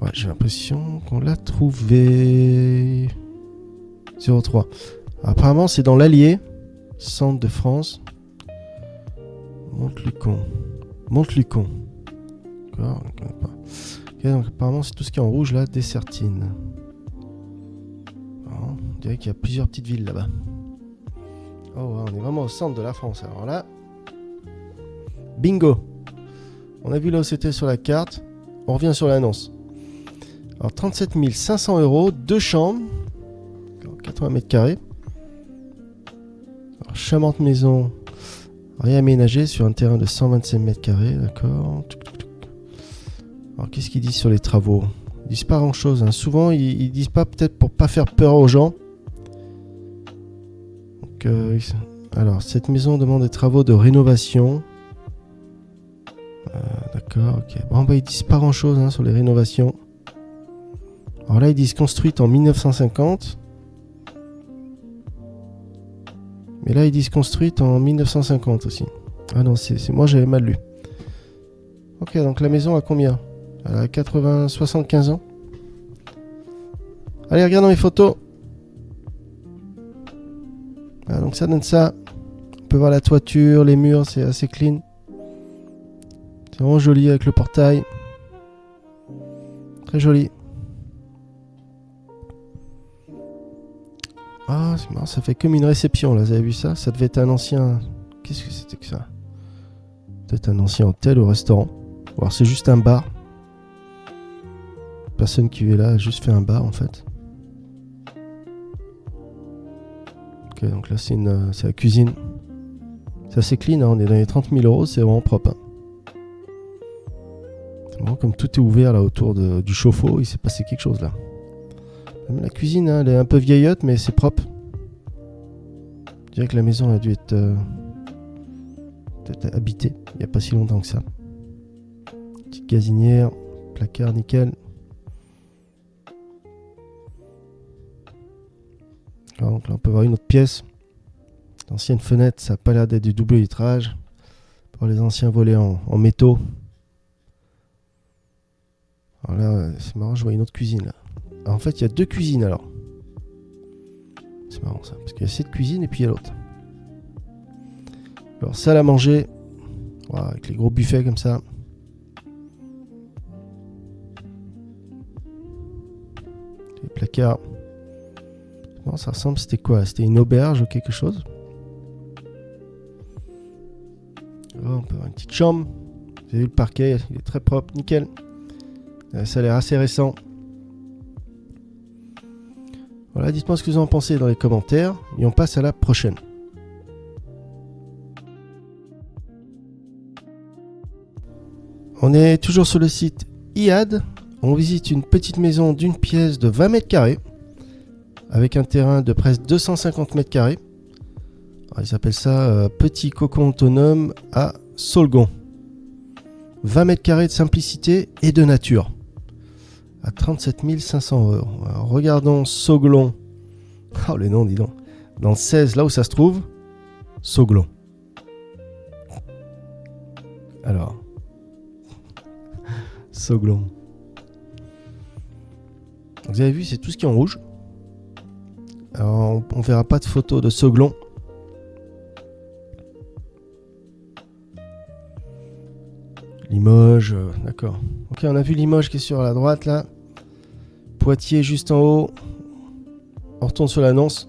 Ouais, j'ai l'impression qu'on l'a trouvé. 03. Apparemment, c'est dans l'Allier, centre de France. Montlucon. D'accord. Ok, donc apparemment, c'est tout ce qui est en rouge là, Dessertines. Alors, on dirait qu'il y a plusieurs petites villes là-bas. Oh, ouais, on est vraiment au centre de la France. Alors là, bingo. On a vu là où c'était sur la carte. On revient sur l'annonce. Alors 37 500 euros, 2 chambres, 80 mètres carrés. Alors, charmante maison, réaménagée sur un terrain de 125 mètres carrés, d'accord. Alors qu'est-ce qu'ils disent sur les travaux? Ils disent pas grand chose. Hein. Souvent ils disent pas, peut-être pour pas faire peur aux gens. Donc, alors cette maison demande des travaux de rénovation. D'accord, ok. Bon, ils disent pas grand chose sur les rénovations. Alors là, ils disent construite en 1950. Mais là, ils disent construite en 1950 aussi. Ah non, c'est moi, j'avais mal lu. Ok, donc la maison a combien? Elle a 80, 75 ans. Allez, regardons les photos. Ah, donc ça donne ça. On peut voir la toiture, les murs, c'est assez clean. C'est vraiment joli avec le portail. Très joli. Ah, c'est marrant, ça fait comme une réception là, vous avez vu ça? Ça devait être un ancien... Qu'est-ce que c'était que ça? Peut-être un ancien hôtel ou restaurant. Ou alors c'est juste un bar. Personne qui est là a juste fait un bar en fait. Ok, donc là c'est la cuisine. C'est assez clean, hein, on est dans les 30 000 euros, c'est vraiment propre. Hein. C'est vraiment comme tout est ouvert là autour du chauffe-eau, il s'est passé quelque chose là. Même la cuisine, hein, elle est un peu vieillotte, mais c'est propre. Je dirais que la maison a dû être peut-être habitée il n'y a pas si longtemps que ça. Petite gazinière, placard nickel. Donc là on peut voir une autre pièce. L'ancienne fenêtre, ça n'a pas l'air d'être du double vitrage. Pour les anciens volets en métaux. Alors là, c'est marrant, je vois une autre cuisine là. Alors en fait, il y a deux cuisines alors. C'est marrant ça, parce qu'il y a cette cuisine et puis il y a l'autre. Alors salle à manger, voilà, avec les gros buffets comme ça. Les placards. Bon, ça ressemble, c'était quoi? C'était une auberge ou quelque chose. Alors, on peut avoir une petite chambre. Vous avez vu le parquet, il est très propre, nickel. Ça a l'air assez récent. Voilà, dites-moi ce que vous en pensez dans les commentaires. Et on passe à la prochaine. On est toujours sur le site IAD. On visite une petite maison d'une pièce de 20 mètres carrés. Avec un terrain de presque 250 mètres carrés. Alors, ils appellent ça petit cocon autonome à Solgon. 20 mètres carrés de simplicité et de nature. À 37 500 €. Alors, regardons Sauglon. Oh, les noms, dis donc. Dans le 16, là où ça se trouve, Sauglon. Alors, Sauglon. Vous avez vu, c'est tout ce qui est en rouge. Alors, on verra pas de photo de Sauglon. Limoges, d'accord. Ok, on a vu Limoges qui est sur la droite là. Poitiers juste en haut. On retourne sur l'annonce.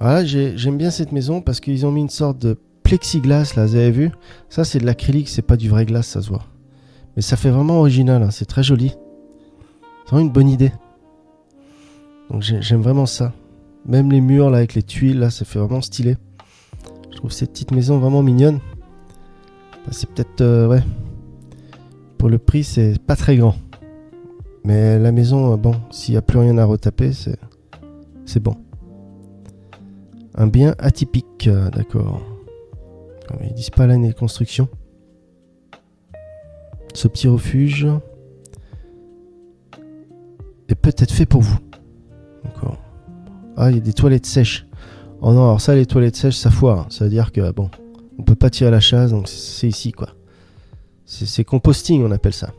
Voilà, j'aime bien cette maison parce qu'ils ont mis une sorte de plexiglas là, vous avez vu? Ça c'est de l'acrylique, c'est pas du vrai glace, ça se voit. Mais ça fait vraiment original, hein, c'est très joli. C'est vraiment une bonne idée. Donc j'aime vraiment ça. Même les murs là avec les tuiles là, ça fait vraiment stylé. Je trouve cette petite maison vraiment mignonne. C'est peut-être... ouais. Pour le prix, c'est pas très grand. Mais la maison, bon, s'il n'y a plus rien à retaper, c'est bon. Un bien atypique, d'accord. Ils disent pas l'année de construction. Ce petit refuge est peut-être fait pour vous. D'accord. Ah, il y a des toilettes sèches. Oh non, alors ça, les toilettes sèches, ça foire. Ça veut dire que, bon... On peut pas tirer la chasse, donc c'est ici quoi. C'est composting, on appelle ça.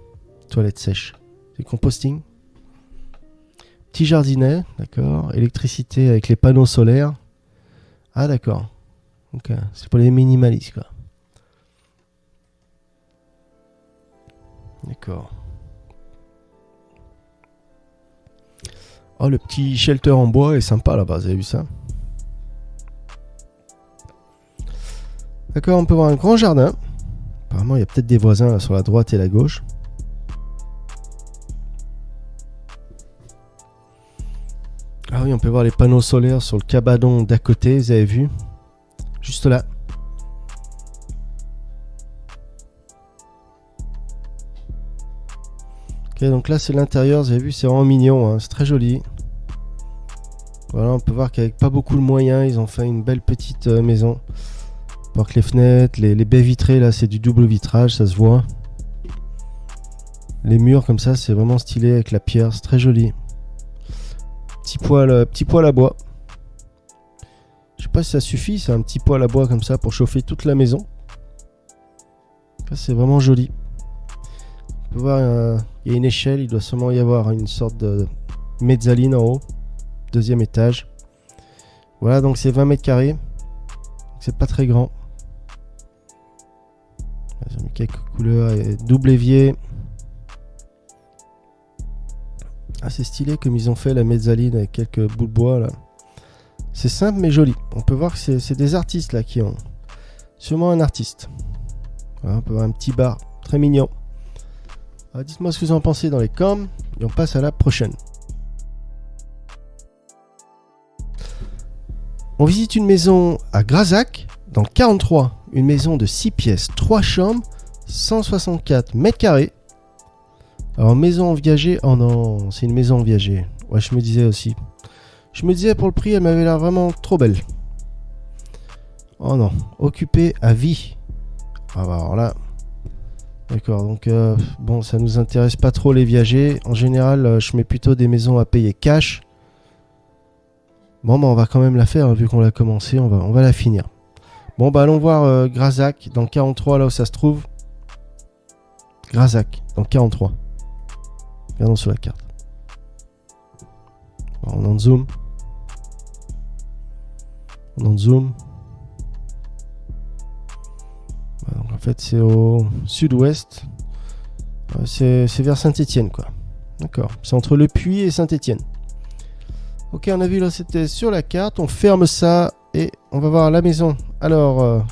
Toilette sèche. C'est composting. Petit jardinet, d'accord. Électricité avec les panneaux solaires. Ah d'accord. Donc c'est pour les minimalistes quoi. D'accord. Oh, le petit shelter en bois est sympa là-bas, vous avez vu ça? D'accord, on peut voir un grand jardin. Apparemment, il y a peut-être des voisins là, sur la droite et la gauche. Ah oui, on peut voir les panneaux solaires sur le cabanon d'à côté, vous avez vu? Juste là. Ok, donc là c'est l'intérieur, vous avez vu, c'est vraiment mignon, hein, c'est très joli. Voilà, on peut voir qu'avec pas beaucoup de moyens, ils ont fait une belle petite maison. On voit que les fenêtres, les baies vitrées, là c'est du double vitrage, ça se voit. Les murs comme ça, c'est vraiment stylé avec la pierre, c'est très joli. Petit poêle à bois. sais pas si ça suffit, c'est un petit poêle à bois comme ça pour chauffer toute la maison. Ça, c'est vraiment joli. On peut voir, il y a une échelle, il doit sûrement y avoir une sorte de mezzanine en haut. Deuxième étage. Voilà, donc c'est 20 mètres carrés. C'est pas très grand. Ils ont mis quelques couleurs et double évier. Ah, c'est stylé comme ils ont fait la mezzanine avec quelques bouts de bois là. C'est simple mais joli. On peut voir que c'est des artistes là qui ont. Sûrement un artiste. Voilà, on peut voir un petit bar très mignon. Alors, dites-moi ce que vous en pensez dans les coms et on passe à la prochaine. On visite une maison à Grazac, dans le 43. Une maison de 6 pièces, 3 chambres, 164 mètres carrés. Alors, maison en viager. Oh non, c'est une maison en viager. Ouais, je me disais aussi. Je me disais pour le prix, elle m'avait l'air vraiment trop belle. Oh non, occupée à vie. Ah bah alors là. D'accord, donc bon, ça nous intéresse pas trop les viagers. En général, je mets plutôt des maisons à payer cash. Bon, bah on va quand même la faire, hein, vu qu'on l'a commencé, on va la finir. Bon, bah allons voir Grazac, dans le 43, là où ça se trouve. Grazac, dans le 43. Regardons sur la carte. Bon, on en zoom. On en zoom. Voilà, donc en fait, c'est au sud-ouest. C'est vers Saint-Étienne, quoi. D'accord, c'est entre Le Puy et Saint-Étienne. Ok, on a vu là, c'était sur la carte. On ferme ça et on va voir la maison. Alors,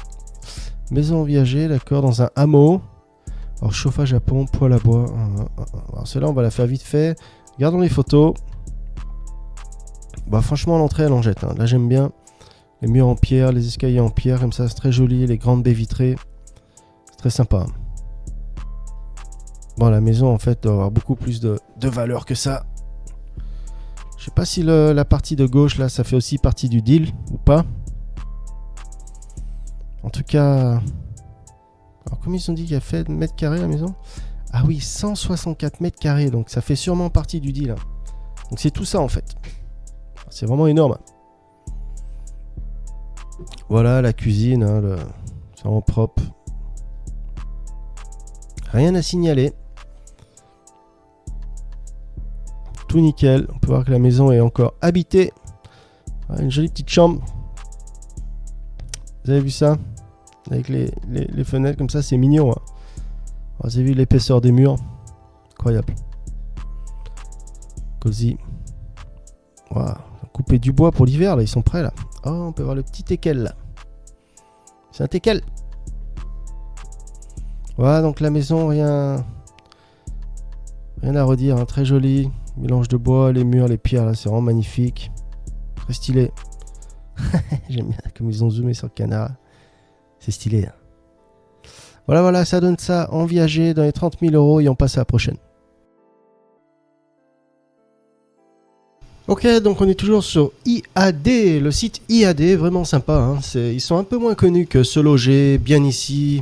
maison viager, d'accord, dans un hameau. Alors, chauffage à pompe, poêle à bois. Alors, celle-là, on va la faire vite fait. Regardons les photos. Bah, franchement, l'entrée, elle en jette. Hein. Là, j'aime bien. Les murs en pierre, les escaliers en pierre, comme ça, c'est très joli. Les grandes baies vitrées. C'est très sympa. Bon, la maison, en fait, doit avoir beaucoup plus de valeur que ça. Je sais pas si la partie de gauche là, ça fait aussi partie du deal ou pas. En tout cas, alors comme ils ont dit qu'il y a fait de mètres carrés la maison. Ah oui, 164 mètres carrés, donc ça fait sûrement partie du deal. Hein. Donc c'est tout ça en fait. C'est vraiment énorme. Voilà la cuisine, hein, c'est vraiment propre. Rien à signaler. Tout nickel, on peut voir que la maison est encore habitée. Une jolie petite chambre. Vous avez vu ça? Avec les fenêtres comme ça, c'est mignon. Hein. Vous avez vu l'épaisseur des murs? Incroyable. Cosy. Wow. Couper du bois pour l'hiver, là, ils sont prêts là. Oh, on peut voir le petit teckel là. C'est un teckel. Voilà, donc la maison, rien à redire, hein, très jolie. Mélange de bois, les murs, les pierres, là, c'est vraiment magnifique. Très stylé. J'aime bien comme ils ont zoomé sur le canard. C'est stylé. Hein. Voilà, ça donne ça en viager dans les 30 000 € et on passe à la prochaine. Ok, donc on est toujours sur IAD, le site IAD, vraiment sympa. Hein. Ils sont un peu moins connus que Se Loger, Bien Ici,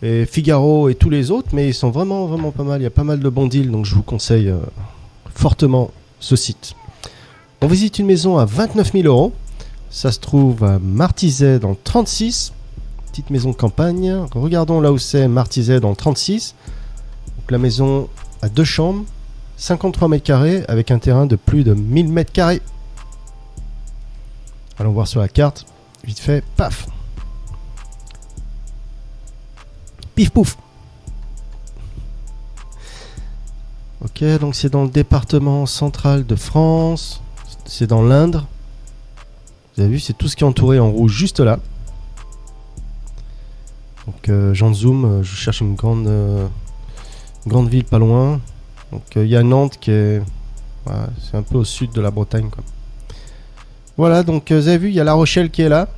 et Figaro et tous les autres, mais ils sont vraiment pas mal. Il y a pas mal de bons deals, donc je vous conseille fortement ce site. On visite une maison à 29 000 €. Ça se trouve à Martizet dans le 36. Petite maison de campagne. Regardons là où c'est Martizet dans le 36. Donc la maison a 2 chambres, 53 mètres carrés avec un terrain de plus de 1000 mètres carrés. Allons voir sur la carte. Vite fait, paf. Pif pouf. Ok, donc c'est dans le département central de France. C'est dans l'Indre. Vous avez vu, c'est tout ce qui est entouré en rouge juste là. Donc j'en zoom, je cherche une grande ville pas loin. Donc il y a Nantes qui est... Voilà, c'est un peu au sud de la Bretagne, quoi. Voilà, donc vous avez vu, il y a La Rochelle qui est là.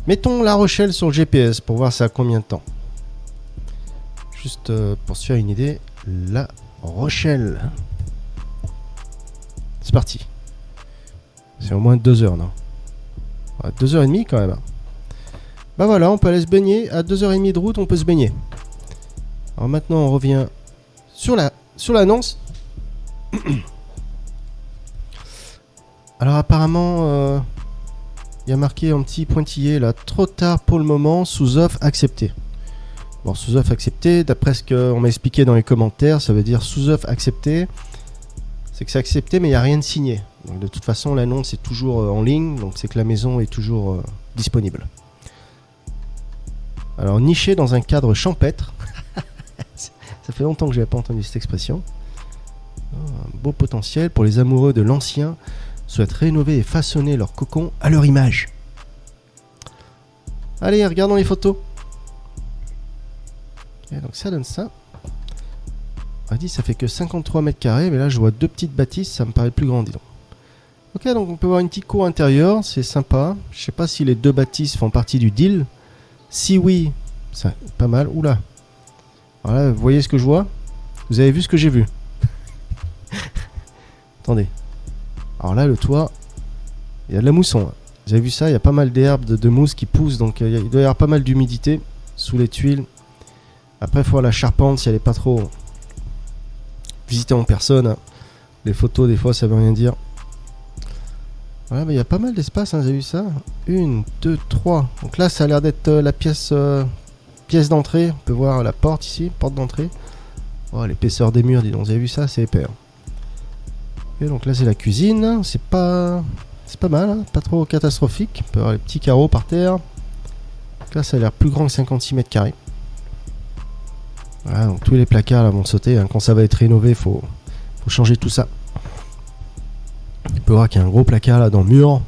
Mettons La Rochelle sur le GPS pour voir ça à combien de temps. Juste pour se faire une idée, La Rochelle. C'est parti. C'est au moins 2 heures, non? 2h30 quand même. Bah voilà, on peut aller se baigner. À 2h30 de route, on peut se baigner. Alors maintenant, on revient sur l'annonce. Alors apparemment, il y a marqué en petit pointillé là, trop tard pour le moment, sous offre acceptée. Bon, sous offre acceptée, d'après ce qu'on m'a expliqué dans les commentaires, ça veut dire sous offre acceptée. C'est que c'est accepté, mais il n'y a rien de signé. Donc, de toute façon, l'annonce est toujours en ligne, donc c'est que la maison est toujours disponible. Alors, niché dans un cadre champêtre. Ça fait longtemps que je n'avais pas entendu cette expression. Un beau potentiel pour les amoureux de l'ancien souhaitent rénover et façonner leur cocon à leur image. Allez, regardons les photos. Okay, donc ça donne ça. On a dit ça fait que 53 mètres carrés, mais là je vois deux petites bâtisses, ça me paraît plus grand, dis donc. Ok, donc on peut voir une petite cour intérieure, c'est sympa. Je sais pas si les deux bâtisses font partie du deal. Si oui, c'est pas mal. Oula. Voilà, vous voyez ce que je vois? Vous avez vu ce que j'ai vu? Attendez. Alors là, le toit, il y a de la mousson. Hein. Vous avez vu ça? Il y a pas mal d'herbes, de mousse qui poussent, donc il doit y avoir pas mal d'humidité sous les tuiles. Après, il faut voir la charpente si elle n'est pas trop visitée en personne. Hein. Les photos, des fois, ça veut rien dire. Voilà, mais il y a pas mal d'espace, hein, vous avez vu ça? 1, 2, 3. Donc là, ça a l'air d'être la pièce d'entrée. On peut voir la porte ici, porte d'entrée. Oh, l'épaisseur des murs, dis donc. Vous avez vu ça? C'est épais. Et donc là, c'est la cuisine. C'est pas mal, hein, pas trop catastrophique. On peut voir les petits carreaux par terre. Donc là, ça a l'air plus grand que 56 mètres carrés. Voilà, donc tous les placards là vont sauter. Hein. Quand ça va être rénové, faut changer tout ça. On peut voir qu'il y a un gros placard là dans le mur. En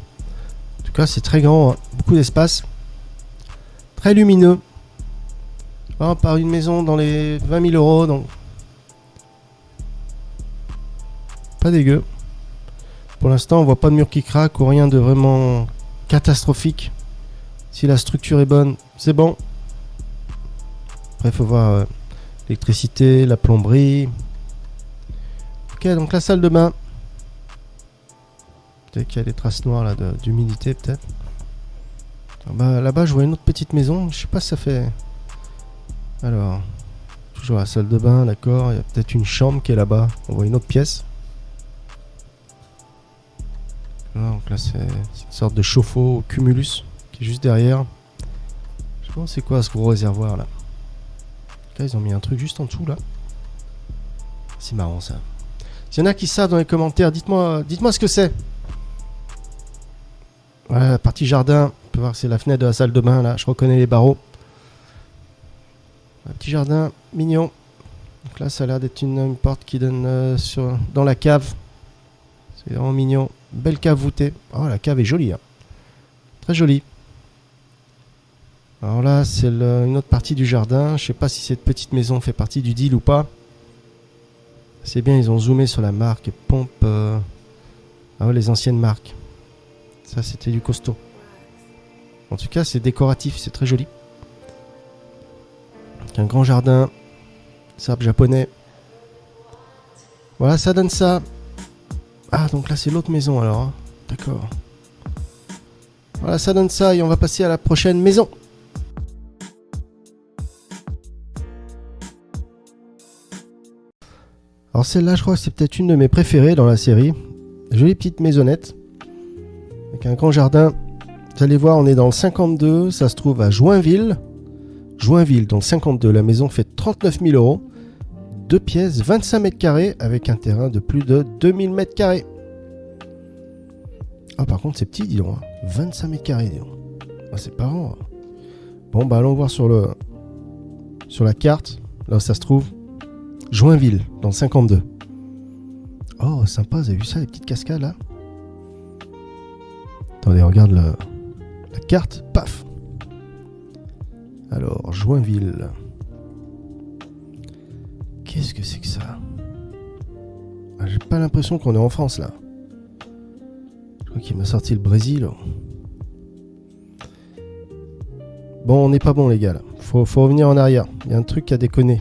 tout cas, c'est très grand, hein. Beaucoup d'espace. Très lumineux. On part une maison dans les 20 000 euros, donc pas dégueu. Pour l'instant, on voit pas de mur qui craque ou rien de vraiment catastrophique. Si la structure est bonne, c'est bon. Après, il faut voir l'électricité, la plomberie. Ok, donc la salle de bain. Peut-être qu'il y a des traces noires là d'humidité, peut-être. Bah, là-bas, je vois une autre petite maison. Je sais pas si ça fait. Alors, toujours la salle de bain, d'accord. Il y a peut-être une chambre qui est là-bas. On voit une autre pièce. Donc là, c'est une sorte de chauffe-eau cumulus qui est juste derrière. Je sais pas c'est quoi ce gros réservoir là. Là, ils ont mis un truc juste en dessous là. C'est marrant ça. S'il y en a qui savent dans les commentaires, dites-moi ce que c'est. Voilà, la partie jardin. On peut voir que c'est la fenêtre de la salle de bain là. Je reconnais les barreaux. Un petit jardin mignon. Donc là, ça a l'air d'être une porte qui donne dans la cave. C'est vraiment mignon. Belle cave voûtée. Oh, la cave est jolie. Hein. Très jolie. Alors là, c'est une autre partie du jardin. Je sais pas si cette petite maison fait partie du deal ou pas. C'est bien, ils ont zoomé sur la marque Pompe. Ah ouais, les anciennes marques. Ça, c'était du costaud. En tout cas, c'est décoratif. C'est très joli. Avec un grand jardin. Sable japonais. Voilà, ça donne ça. Ah, donc là, c'est l'autre maison, alors. Hein. D'accord. Voilà, ça donne ça. Et on va passer à la prochaine maison. Alors celle-là, je crois que c'est peut-être une de mes préférées dans la série. Jolie petite maisonnette. Avec un grand jardin. Vous allez voir, on est dans le 52. Ça se trouve à Joinville. Joinville, dans le 52. La maison fait 39 000 euros. 2 pièces, 25 mètres carrés, avec un terrain de plus de 2000 mètres carrés. Ah, par contre, c'est petit, dis donc. 25 mètres carrés, dis donc. Ah, c'est pas grand. Bon, bah, allons voir sur la carte. Là où ça se trouve. Joinville, dans le 52. Oh, sympa, vous avez vu ça, les petites cascades, là? Attendez, regarde la carte. Paf! Alors, Joinville. Qu'est-ce que c'est que ça? Ah, j'ai pas l'impression qu'on est en France là. Je crois qu'il m'a sorti le Brésil. Bon, on n'est pas bon les gars là. Faut revenir en arrière. Il y a un truc à déconner.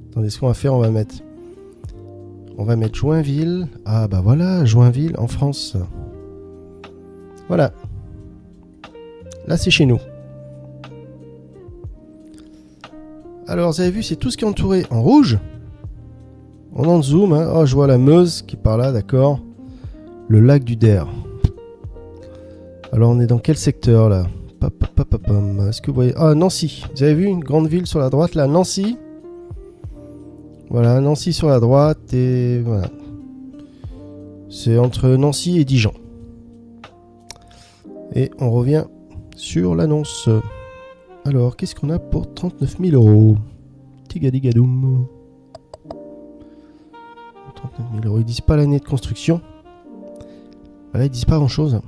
Attendez, ce qu'on va faire, on va mettre Joinville. Ah bah voilà, Joinville en France. Voilà. Là c'est chez nous. Alors, vous avez vu, c'est tout ce qui est entouré en rouge. On en zoom. Hein. Oh, je vois la Meuse qui est par là, d'accord. Le lac du Der. Alors on est dans quel secteur là? Est-ce que vous voyez... Ah, Nancy. Vous avez vu une grande ville sur la droite là, Nancy. Voilà, Nancy sur la droite et voilà. C'est entre Nancy et Dijon. Et on revient sur l'annonce. Alors, qu'est-ce qu'on a pour 39 000 euros? Tigadigadoum. 39 000 euros. Ils disent pas l'année de construction. Voilà, ils disent pas grand chose.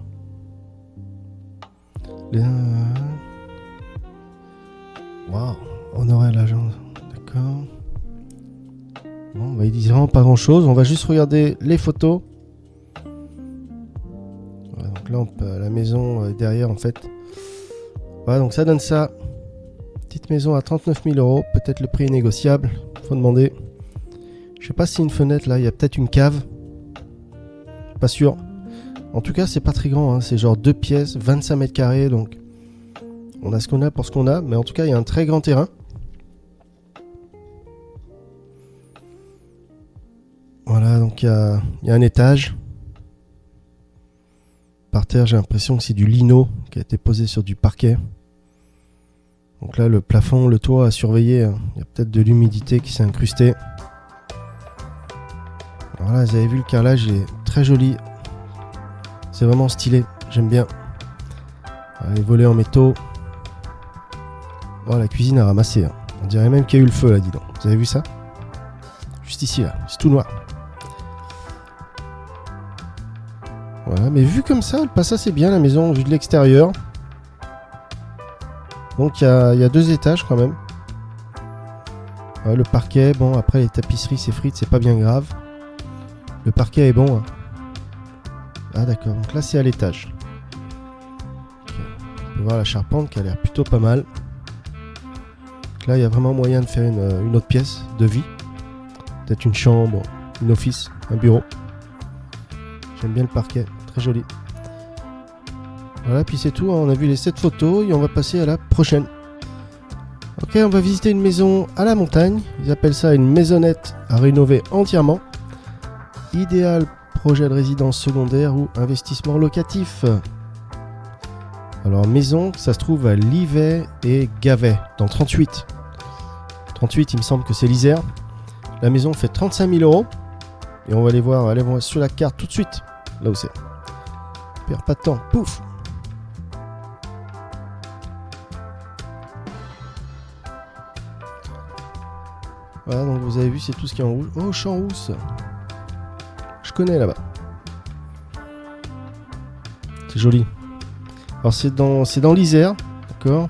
Waouh, on aurait l'agence. D'accord. Bon, bah, ils disent vraiment pas grand chose. On va juste regarder les photos. Voilà, donc là, on peut, la maison derrière en fait. Voilà, donc ça donne ça. Petite maison à 39 000 euros. Peut-être le prix est négociable. Faut demander. Je sais pas si une fenêtre là, il y a peut-être une cave. Pas sûr. En tout cas, c'est pas très grand. Hein. C'est genre 2 pièces, 25 mètres carrés. Donc, on a ce qu'on a pour ce qu'on a. Mais en tout cas, il y a un très grand terrain. Voilà, donc il y a un étage. Par terre, j'ai l'impression que c'est du lino qui a été posé sur du parquet. Donc là, le plafond, le toit à surveiller. Hein. Il y a peut-être de l'humidité qui s'est incrustée. Alors là, vous avez vu, le carrelage est très joli. C'est vraiment stylé, j'aime bien. Les volets en métaux. Oh, la cuisine a ramassé. Hein. On dirait même qu'il y a eu le feu là, dis donc. Vous avez vu ça? Juste ici là, c'est tout noir. Voilà, mais vu comme ça, elle passe assez bien la maison, vue de l'extérieur. Donc il y a 2 étages quand même. Ouais, le parquet, bon, après les tapisseries, c'est frites, c'est pas bien grave. Le parquet est bon. Hein. Ah d'accord, donc là c'est à l'étage. Okay. On peut voir la charpente qui a l'air plutôt pas mal. Donc là il y a vraiment moyen de faire une autre pièce de vie. Peut-être une chambre, une office, un bureau. J'aime bien le parquet, très joli. Voilà, puis c'est tout, hein. On a vu les 7 photos et on va passer à la prochaine. Ok, on va visiter une maison à la montagne. Ils appellent ça une maisonnette à rénover entièrement. Idéal projet de résidence secondaire ou investissement locatif. Alors maison, ça se trouve à Livet et Gavet, dans 38. 38, il me semble que c'est l'Isère. La maison fait 35 000 euros. Et on va aller voir sur la carte tout de suite. Là où c'est. On perd pas de temps. Pouf. Voilà, donc vous avez vu, c'est tout ce qui est en rouge. Oh, Champs-Rousse. Je connais là-bas. C'est joli. Alors c'est dans l'Isère, d'accord.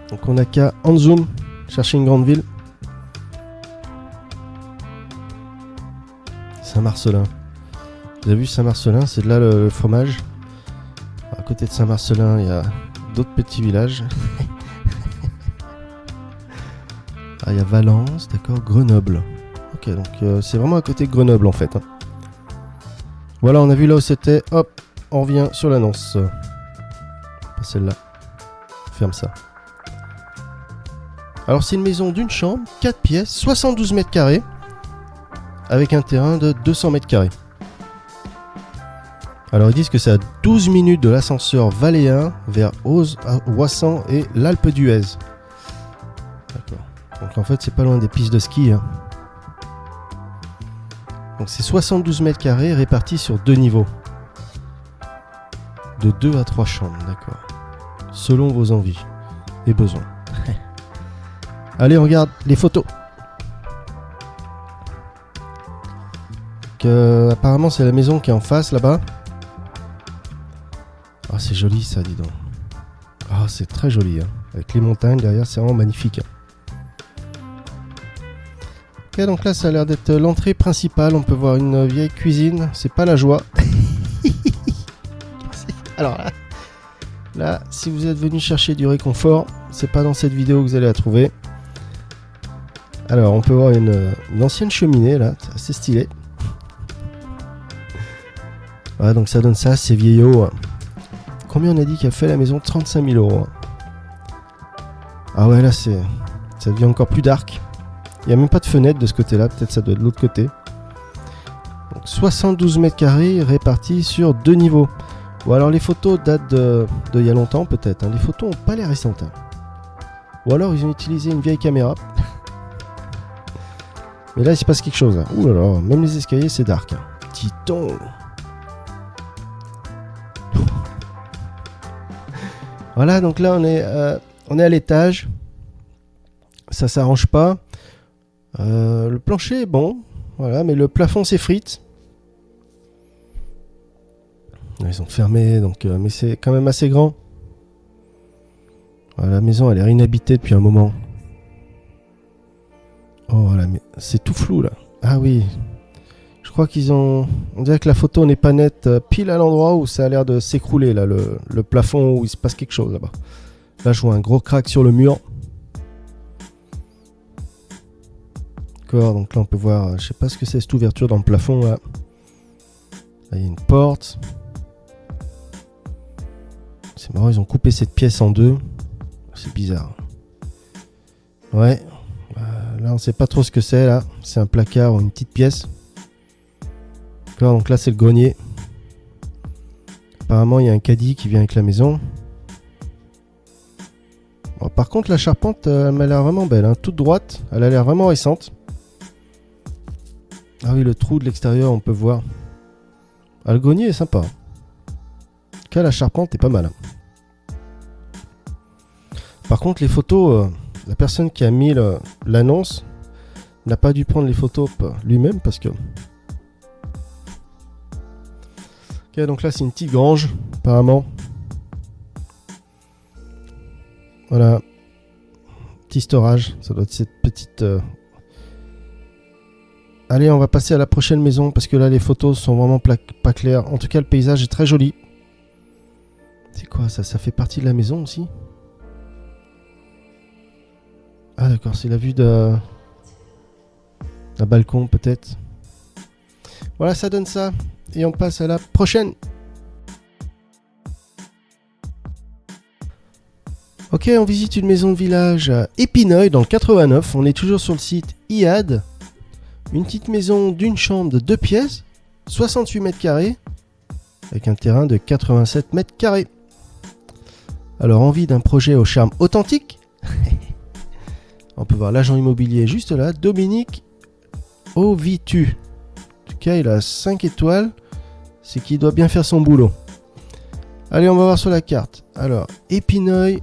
Donc on n'a qu'à en zoom chercher une grande ville. Saint-Marcelin. Vous avez vu Saint-Marcelin, c'est de là le fromage. À côté de Saint-Marcelin, il y a d'autres petits villages. Ah, il y a Valence, d'accord, Grenoble. Ok, donc c'est vraiment à côté de Grenoble en fait. Hein. Voilà, on a vu là où c'était. Hop, on revient sur l'annonce. Pas celle-là. Ferme ça. Alors c'est une maison d'une chambre, 4 pièces, 72 mètres carrés, avec un terrain de 200 mètres carrés. Alors ils disent que c'est à 12 minutes de l'ascenseur Valéen vers Ouessant et l'Alpe d'Huez. D'accord. Donc en fait c'est pas loin des pistes de ski. Hein. Donc c'est 72 mètres carrés répartis sur 2 niveaux. De 2 à 3 chambres, d'accord. Selon vos envies et besoins. Allez, on regarde les photos. Apparemment c'est la maison qui est en face là-bas. Ah, c'est joli ça, dis donc. Ah, c'est très joli. Hein. Avec les montagnes derrière, c'est vraiment magnifique. Hein. Ok, donc là ça a l'air d'être l'entrée principale. On peut voir une vieille cuisine. C'est pas la joie. Alors là, si vous êtes venu chercher du réconfort, c'est pas dans cette vidéo que vous allez la trouver. Alors on peut voir une ancienne cheminée là, c'est assez stylé. Voilà, donc ça donne ça, c'est vieillot. Combien on a dit qu'il a fait la maison? 35 000 euros. Ah ouais, là ça devient encore plus dark. Il n'y a même pas de fenêtre de ce côté-là, peut-être ça doit être de l'autre côté. Donc Donc 72 mètres carrés répartis sur 2 niveaux. Ou alors les photos datent de il y a longtemps peut-être. Hein. Les photos n'ont pas l'air récentes. Hein. Ou alors ils ont utilisé une vieille caméra. Mais là il se passe quelque chose. Hein. Ouh là là, même les escaliers c'est dark. Hein. Titon. Voilà, donc là on est à l'étage. Ça s'arrange pas. Le plancher est bon. Voilà, mais le plafond s'effrite. Ils ont fermé, donc, mais c'est quand même assez grand. Voilà, la maison elle est inhabitée depuis un moment. Oh voilà, mais c'est tout flou là. Ah oui. Je crois qu'ils ont... On dirait que la photo n'est pas nette pile à l'endroit où ça a l'air de s'écrouler là, le plafond où il se passe quelque chose là-bas. Là je vois un gros crack sur le mur. D'accord, donc là on peut voir, je sais pas ce que c'est cette ouverture dans le plafond là. Là il y a une porte. C'est marrant, ils ont coupé cette pièce en deux. C'est bizarre. Ouais. Là on sait pas trop ce que c'est là. C'est un placard ou une petite pièce. D'accord, donc là c'est le grenier. Apparemment il y a un caddie qui vient avec la maison. Bon, par contre la charpente elle m'a l'air vraiment belle. Hein. Toute droite. Elle a l'air vraiment récente. Ah oui, le trou de l'extérieur on peut voir. Ah, le grenier est sympa. En tout cas la charpente est pas mal. Par contre les photos, la personne qui a mis l'annonce n'a pas dû prendre les photos lui-même parce que... Ok, donc là c'est une petite grange apparemment. Voilà. Petit storage, ça doit être cette petite... Allez, on va passer à la prochaine maison parce que là les photos sont vraiment pas claires. En tout cas le paysage est très joli. C'est quoi ça? Ça fait partie de la maison aussi? Ah d'accord, c'est la vue d'un balcon peut-être. Voilà, ça donne ça. Et on passe à la prochaine. Ok, on visite une maison de village à Épineuil dans le 89. On est toujours sur le site IAD. Une petite maison d'une chambre de 2 pièces, 68 mètres carrés, avec un terrain de 87 mètres carrés. Alors, envie d'un projet au charme authentique? On peut voir l'agent immobilier juste là, Dominique Ovitu. En tout cas, il a 5 étoiles. C'est qu'il doit bien faire son boulot. Allez, on va voir sur la carte. Alors, Épineuil,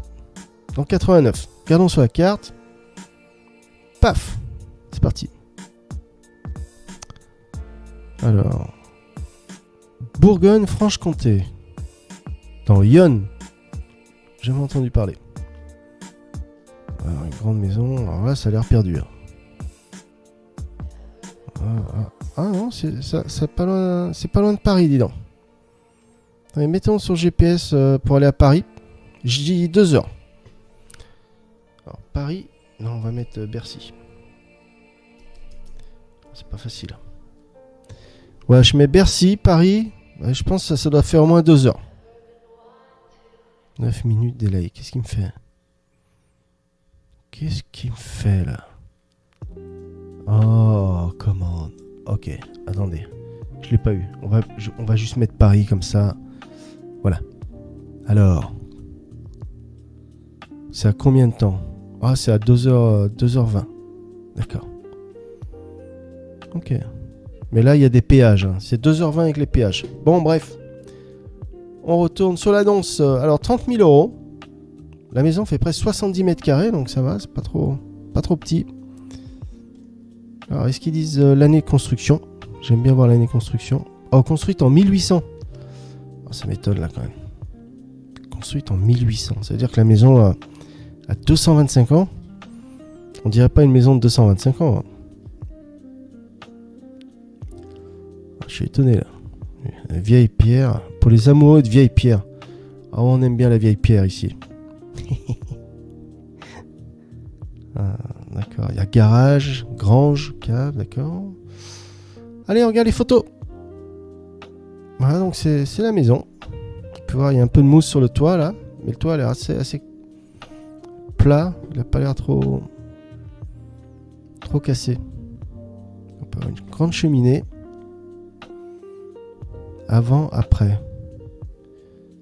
dans 89. Regardons sur la carte. Paf! C'est parti. Alors, Bourgogne-Franche-Comté. Dans Yonne. J'ai jamais entendu parler. Alors, une grande maison. Alors là, ça a l'air perdu. Ah non, c'est pas loin de Paris, dis donc. Allez, mettons sur GPS pour aller à Paris. Je dis 2 heures. Alors, Paris. Non, on va mettre Bercy. C'est pas facile. Ouais, je mets Bercy, Paris. Ouais, je pense que ça doit faire au moins 2 heures. 9 minutes délai. Qu'est-ce qu'il me fait? Qu'est-ce qu'il me fait là? Oh, commande. Ok, attendez. Je l'ai pas eu. On va juste mettre Paris comme ça. Voilà. Alors. C'est à combien de temps? Ah, c'est à 2h20. D'accord. Ok. Mais là, il y a des péages. Hein. C'est 2h20 avec les péages. Bon, bref. On retourne sur l'annonce. Alors, 30 000 €. La maison fait presque 70 mètres carrés, donc ça va. C'est pas trop petit. Alors, est-ce qu'ils disent l'année de construction? J'aime bien voir l'année de construction. Oh, construite en 1800. Oh, ça m'étonne là quand même. Construite en 1800. Ça veut dire que la maison a 225 ans. On dirait pas une maison de 225 ans. Hein. Je suis étonné là. La vieille pierre. Pour les amoureux de vieille pierre. Ah, on aime bien la vieille pierre ici. Ah, d'accord. Il y a garage, grange, cave, d'accord. Allez, on regarde les photos. Voilà, donc c'est la maison. On peut voir, il y a un peu de mousse sur le toit là. Mais le toit a l'air assez plat. Il n'a pas l'air trop cassé. On peut avoir une grande cheminée. avant, après.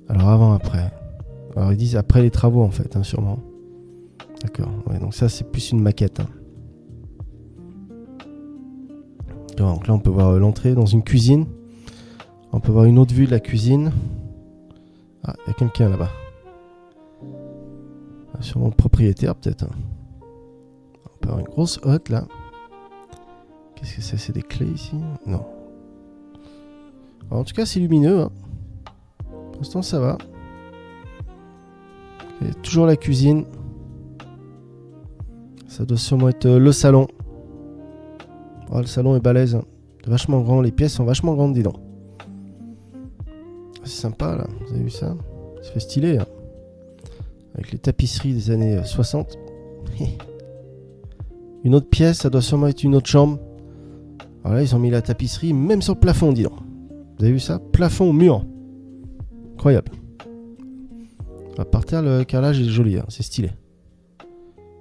Alors avant, après. Alors ils disent après les travaux en fait, hein, sûrement. D'accord, ouais, donc ça c'est plus une maquette. Hein. Donc là on peut voir l'entrée dans une cuisine. On peut voir une autre vue de la cuisine. Ah, il y a quelqu'un là-bas. Ah, sûrement le propriétaire peut-être. Hein. On peut avoir une grosse hotte là. Qu'est-ce que c'est? C'est des clés ici? Non. Alors, en tout cas c'est lumineux. Hein. Pour l'instant ça va. Et toujours la cuisine. Ça doit sûrement être le salon. Oh, le salon est balèze. Hein. C'est vachement grand. Les pièces sont vachement grandes, dis donc. C'est sympa là. Vous avez vu ça? Ça fait stylé. Hein. Avec les tapisseries des années 60. Une autre pièce, ça doit sûrement être une autre chambre. Alors là, ils ont mis la tapisserie même sur le plafond, dis donc. Vous avez vu ça? Plafond, mur. Incroyable. Par terre, le carrelage est joli, hein. C'est stylé.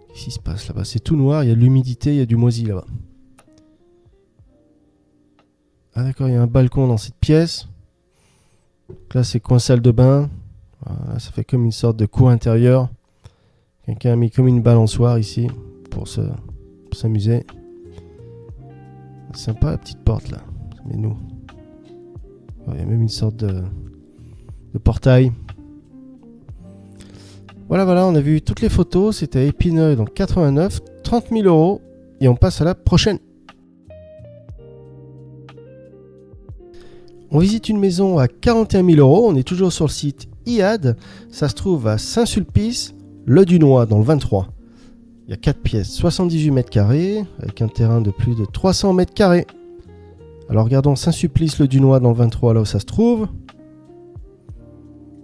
Qu'est-ce qui se passe là-bas? C'est tout noir, il y a de l'humidité, il y a du moisi là-bas. Ah d'accord, il y a un balcon dans cette pièce. Donc là, c'est coin salle de bain. Voilà, ça fait comme une sorte de cour intérieure. Quelqu'un a mis comme une balançoire ici pour s'amuser. Sympa la petite porte là. Mais nous. Il y a même une sorte de portail. Voilà, on a vu toutes les photos. C'était à Épineuil, donc 89, 30 000 €. Et on passe à la prochaine. On visite une maison à 41 000 €. On est toujours sur le site IAD. Ça se trouve à Saint-Sulpice, le Dunois, dans le 23. Il y a 4 pièces, 78 mètres carrés, avec un terrain de plus de 300 mètres carrés. Alors regardons Saint-Sulpice, le Dunois, dans le 23, là où ça se trouve.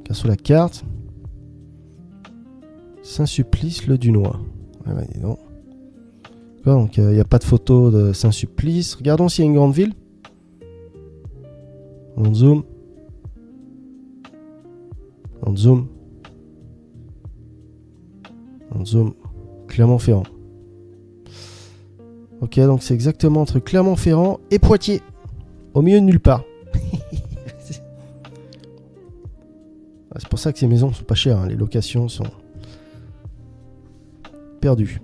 Car sur la carte. Saint-Sulpice, le Dunois. Ah bah dis donc. Donc il n'y a pas de photo de Saint-Sulpice. Regardons s'il y a une grande ville. On zoom. On zoom. On zoom. Clermont-Ferrand. Ok, donc c'est exactement entre Clermont-Ferrand et Poitiers. Au milieu de nulle part. C'est pour ça que ces maisons sont pas chères. Hein. Les locations sont perdues.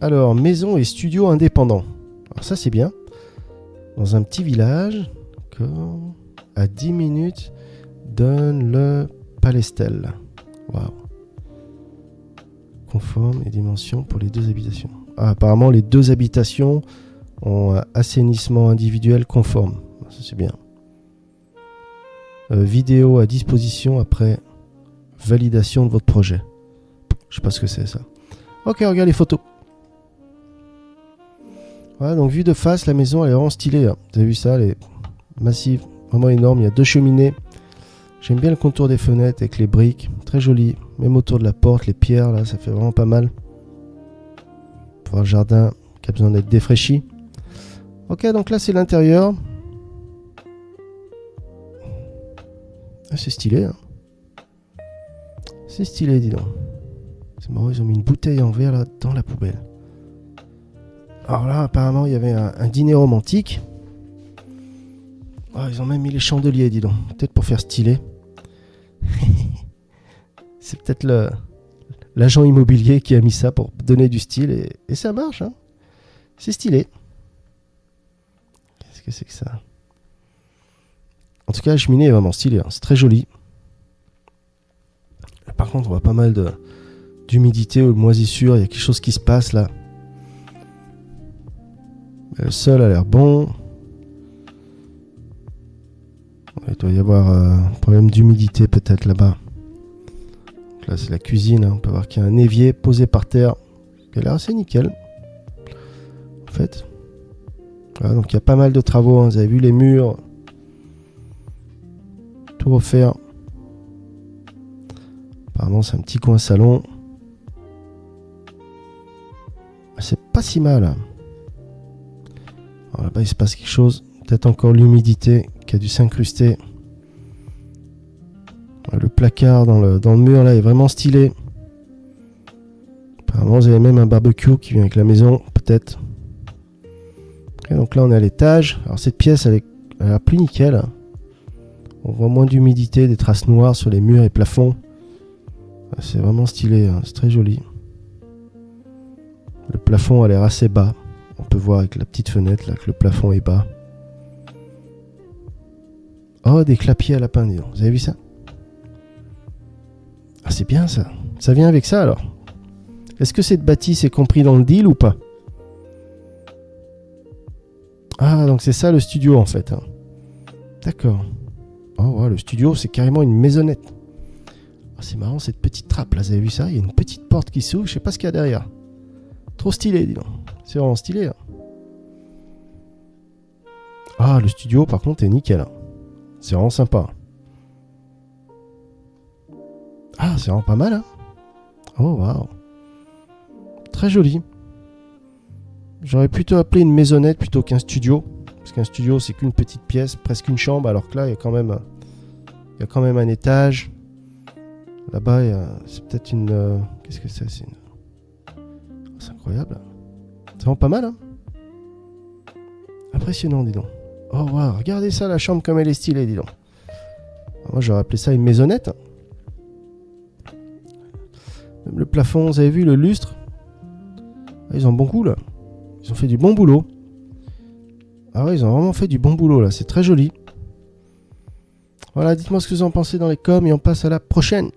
Alors, maison et studio indépendants. Alors ça, c'est bien. Dans un petit village, à 10 minutes, donne le Palestel. Waouh. Conforme et dimensions pour les deux habitations. Ah, apparemment, les deux habitations ont un assainissement individuel conforme. Ça, c'est bien. Vidéo à disposition après validation de votre projet. Je sais pas ce que c'est ça. Ok, regarde les photos. Voilà, donc vue de face, la maison elle est vraiment stylée. Hein. Vous avez vu ça, elle est massive, vraiment énorme. Il y a 2 cheminées. J'aime bien le contour des fenêtres avec les briques. Très joli. Même autour de la porte, les pierres, là, ça fait vraiment pas mal. Pour voir le jardin qui a besoin d'être défraîchi. Ok, donc là c'est l'intérieur. Ah, c'est stylé. Hein. C'est stylé, dis donc. C'est marrant, ils ont mis une bouteille en verre là dans la poubelle. Alors là, apparemment, il y avait un dîner romantique. Oh, ils ont même mis les chandeliers, dis donc. Peut-être pour faire stylé. C'est peut-être l'agent immobilier qui a mis ça pour donner du style. Et ça marche. Hein. C'est stylé. Qu'est-ce que c'est que ça? En tout cas, la cheminée est vraiment stylée. Hein. C'est très joli. Par contre, on voit pas mal d'humidité ou de moisissure. Il y a quelque chose qui se passe là. Le sol a l'air bon. Il doit y avoir un problème d'humidité peut-être là-bas. Donc là, c'est la cuisine. Hein. On peut voir qu'il y a un évier posé par terre. Il a l'air assez nickel. En fait. Voilà, donc il y a pas mal de travaux. Hein. Vous avez vu les murs. Tout refaire. Apparemment, c'est un petit coin salon. C'est pas si mal. Hein. Alors là-bas, il se passe quelque chose. Peut-être encore l'humidité qui a dû s'incruster. Le placard dans le mur là est vraiment stylé. Apparemment, vous avez même un barbecue qui vient avec la maison, peut-être. Et donc là, on est à l'étage. Alors cette pièce, elle a l'air plus nickel. On voit moins d'humidité, des traces noires sur les murs et plafonds. C'est vraiment stylé, hein. C'est très joli. Le plafond a l'air assez bas. On peut voir avec la petite fenêtre là que le plafond est bas. Oh, des clapiers à lapin, dis donc. Vous avez vu ça? Ah, c'est bien ça. Ça vient avec ça alors. Est-ce que cette bâtisse est compris dans le deal ou pas? Ah, donc c'est ça le studio en fait, hein. D'accord. Oh, ouais, le studio, c'est carrément une maisonnette. Oh, c'est marrant cette petite trappe là, vous avez vu ça? Il y a une petite porte qui s'ouvre, je sais pas ce qu'il y a derrière. Trop stylé, dis donc. C'est vraiment stylé, hein. Ah, le studio par contre est nickel, hein. C'est vraiment sympa. Ah, c'est vraiment pas mal, hein. Oh, waouh. Très joli. J'aurais plutôt appelé une maisonnette plutôt qu'un studio. Parce qu'un studio, c'est qu'une petite pièce, presque une chambre, alors que là, il y a quand même un étage. Là-bas, c'est peut-être une... qu'est-ce que c'est? C'est incroyable. C'est vraiment pas mal, hein. Impressionnant, dis donc. Oh, waouh, regardez ça, la chambre comme elle est stylée, dis donc. Moi, j'aurais appelé ça une maisonnette. Même le plafond, vous avez vu, le lustre. Ah, ils ont bon goût, là. Ils ont fait du bon boulot. Ah ouais, ils ont vraiment fait du bon boulot, là. C'est très joli. Voilà, dites-moi ce que vous en pensez dans les coms et on passe à la prochaine.